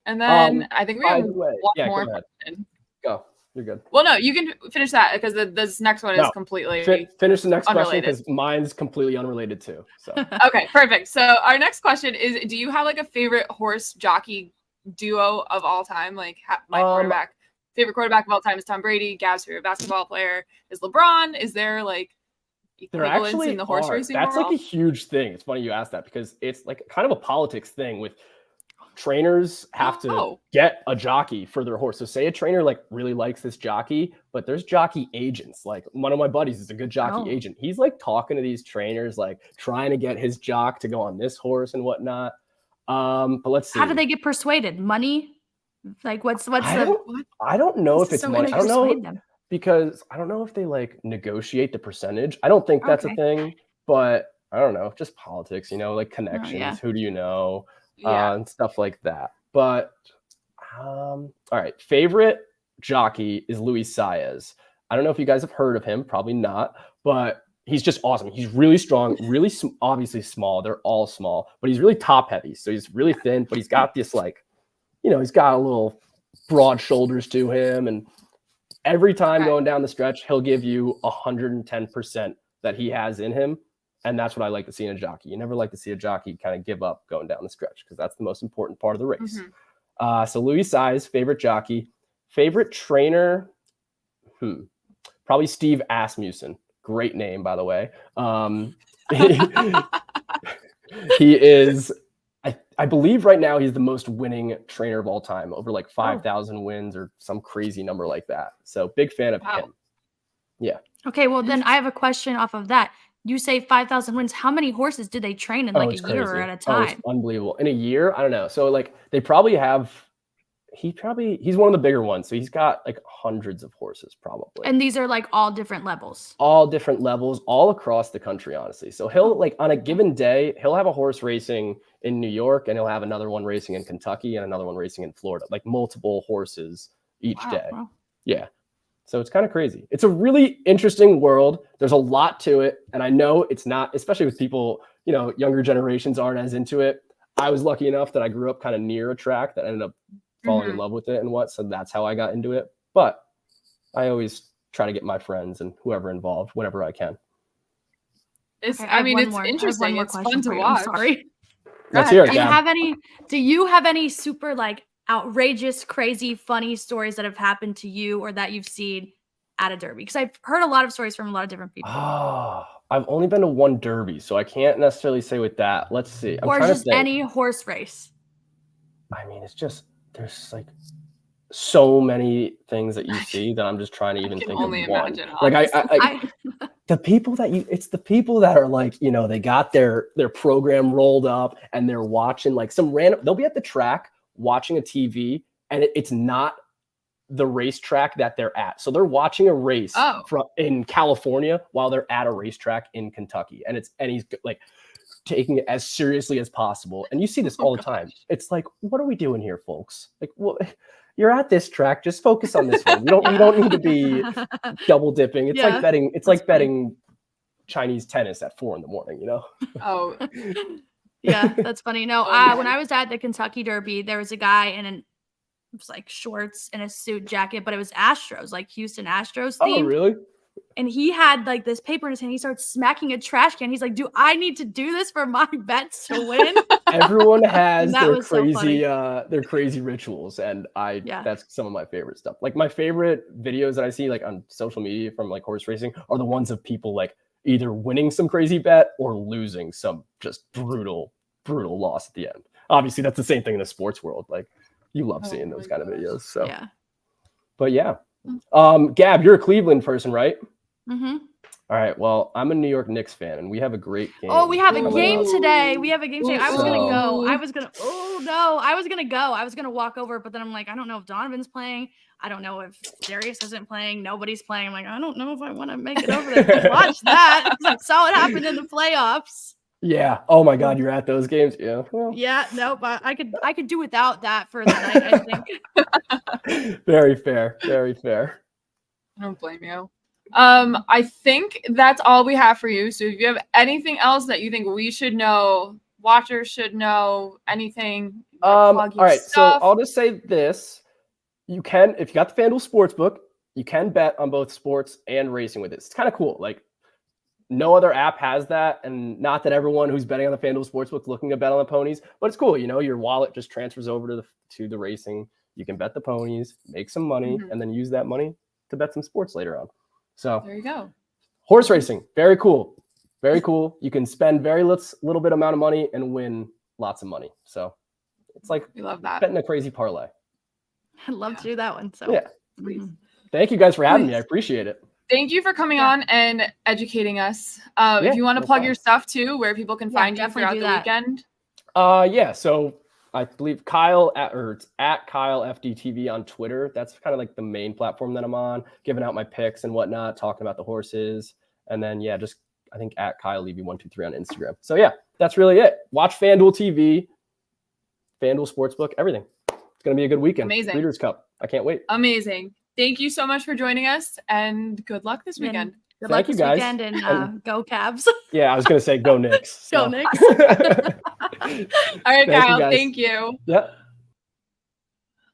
And then I think we have one more question. Go. You're good. Well, no, you can finish that because this next one is completely finish the next unrelated. question because mine's completely unrelated too. So okay, perfect. So our next question is: do you have like a favorite horse jockey duo of all time? Like my favorite quarterback of all time is Tom Brady. Gabb's favorite basketball player is LeBron. Is there like equivalents in the horse racing That's world? like a huge thing. It's funny you asked that because it's like kind of a politics thing with trainers have to get a jockey for their horse. So say a trainer like really likes this jockey, but there's jockey agents. Like one of my buddies is a good jockey agent. He's like talking to these trainers, like trying to get his jock to go on this horse and whatnot. But let's see. How do they get persuaded? Money? Like what's I don't know if it's money. I don't know because I don't know if they like negotiate the percentage. I don't think that's a thing, but I don't know. Just politics, like connections. Who do you know? And stuff like that. But all right, favorite jockey is Luis Saez. I don't know if you guys have heard of him, probably not, but he's just awesome. He's really strong, really obviously small. They're all small, but he's really top heavy. So he's really thin, but he's got this like, he's got a little broad shoulders to him. And every time going down the stretch, he'll give you 110% that he has in him. And that's what I like to see in a jockey. You never like to see a jockey kind of give up going down the stretch because that's the most important part of the race. So Luis Saez, favorite jockey. Favorite trainer? Probably Steve Asmussen. Great name, by the way. He is, I believe right now he's the most winning trainer of all time, over like 5,000 wins or some crazy number like that. So big fan of him. Yeah. Okay, well then I have a question off of that. You say 5,000 wins. How many horses do they train in like a year or at a time? It's unbelievable. In a year, I don't know. So like they probably have, he's one of the bigger ones. So he's got like hundreds of horses probably. And these are like all different levels. All different levels, all across the country, honestly. So he'll like on a given day, he'll have a horse racing in New York and he'll have another one racing in Kentucky and another one racing in Florida, like multiple horses each day. Wow. Yeah. So it's kind of crazy. It's a really interesting world. There's a lot to it. And I know it's not, especially with people, younger generations aren't as into it. I was lucky enough that I grew up kind of near a track that I ended up falling in love with it so that's how I got into it. But I always try to get my friends and whoever involved whenever I can. It's interesting. It's fun to watch. I'm sorry. Let's hear it, do you have any super like outrageous, crazy, funny stories that have happened to you or that you've seen at a derby? Because I've heard a lot of stories from a lot of different people. I've only been to one derby, so I can't necessarily say with that. Let's see. Or just any horse race. I mean, it's just, there's like so many things that you see that I'm just trying to even think of one. Like the people it's the people that are like, they got their program rolled up and they're watching like they'll be at the track watching a TV and it's not the racetrack that they're at. So they're watching a race in California while they're at a racetrack in Kentucky. And he's like taking it as seriously as possible. And you see this all the time. It's like, what are we doing here, folks? Like, you're at this track, just focus on this one. You don't need to be double dipping. It's like betting. It's like betting Chinese tennis at 4 a.m. Oh, yeah, that's funny. No, when I was at the Kentucky Derby, there was a guy in like shorts and a suit jacket, but it was Astros, like Houston Astros themed. Oh, really? And he had like this paper in his hand. He starts smacking a trash can. He's like, "Do I need to do this for my bets to win?" Everyone has their crazy rituals, and that's some of my favorite stuff. Like my favorite videos that I see like on social media from like horse racing are the ones of people like either winning some crazy bet or losing some just brutal loss at the end. Obviously, that's the same thing in the sports world. Like you love seeing those kind of videos. So yeah. But yeah. Gabb, you're a Cleveland person, right? Mm-hmm. All right. Well, I'm a New York Knicks fan, and we have a great game. Oh, we have a game today. We have a game today. I was gonna go. I was gonna walk over, but then I'm like, I don't know if Donovan's playing. I don't know if Darius isn't playing. Nobody's playing. I'm like, I don't know if I want to make it over there to watch that. I saw what happened in the playoffs. Yeah. Oh my God, you're at those games. Yeah. Well. Yeah. No, but I could do without that for the night, I think. Very fair. Very fair. I don't blame you. I think that's all we have for you. So if you have anything else that you think we should know, watchers should know, anything, All plug your right. stuff. So I'll just say this. You can, if you got the FanDuel Sportsbook, you can bet on both sports and racing with it. It's kind of cool. Like no other app has that. And not that everyone who's betting on the FanDuel Sportsbook is looking to bet on the ponies, but it's cool. You know, your wallet just transfers over to the racing. You can bet the ponies, make some money, and then use that money to bet some sports later on. So there you go. Horse racing, very cool. Very cool. You can spend very little bit amount of money and win lots of money. So it's like We love that. betting a crazy parlay. I'd love to do that one. So Yeah. Please. Thank you guys for having me. I appreciate it. Thank you for coming on and educating us. If you want to plug your stuff too, where people can find you throughout the weekend. Yeah. So I believe Kyle it's at Kyle FDTV on Twitter. That's kind of like the main platform that I'm on, giving out my picks and whatnot, talking about the horses. And then, yeah, just I think at Kyle Levy 123 on Instagram. So yeah, that's really it. Watch FanDuel TV, FanDuel Sportsbook, everything. It's going to be a good weekend. Amazing. Breeders' Cup. I can't wait. Amazing. Thank you so much for joining us and good luck this weekend. Good luck this weekend and go Cavs. Yeah, I was going to say go Knicks. So. Go Knicks. All right, Kyle. Thank you. Yeah.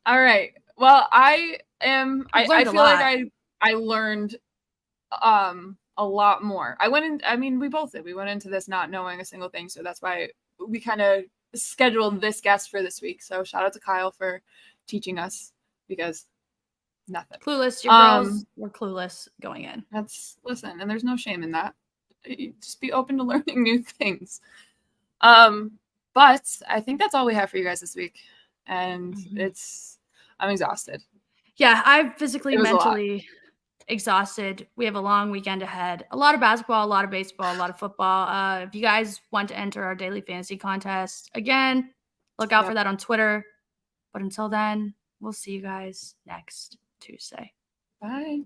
All right. Well, I feel like I learned a lot more. We both did. We went into this not knowing a single thing. So that's why we kind of scheduled this guest for this week. So shout out to Kyle for teaching us because nothing. Clueless. Your girls were clueless going in. Listen, and there's no shame in that. Just be open to learning new things. But I think that's all we have for you guys this week. And I'm exhausted. Yeah, I'm physically, mentally exhausted. We have a long weekend ahead. A lot of basketball, a lot of baseball, a lot of football. If you guys want to enter our daily fantasy contest, again, look out for that on Twitter. But until then, we'll see you guys next Tuesday. Bye.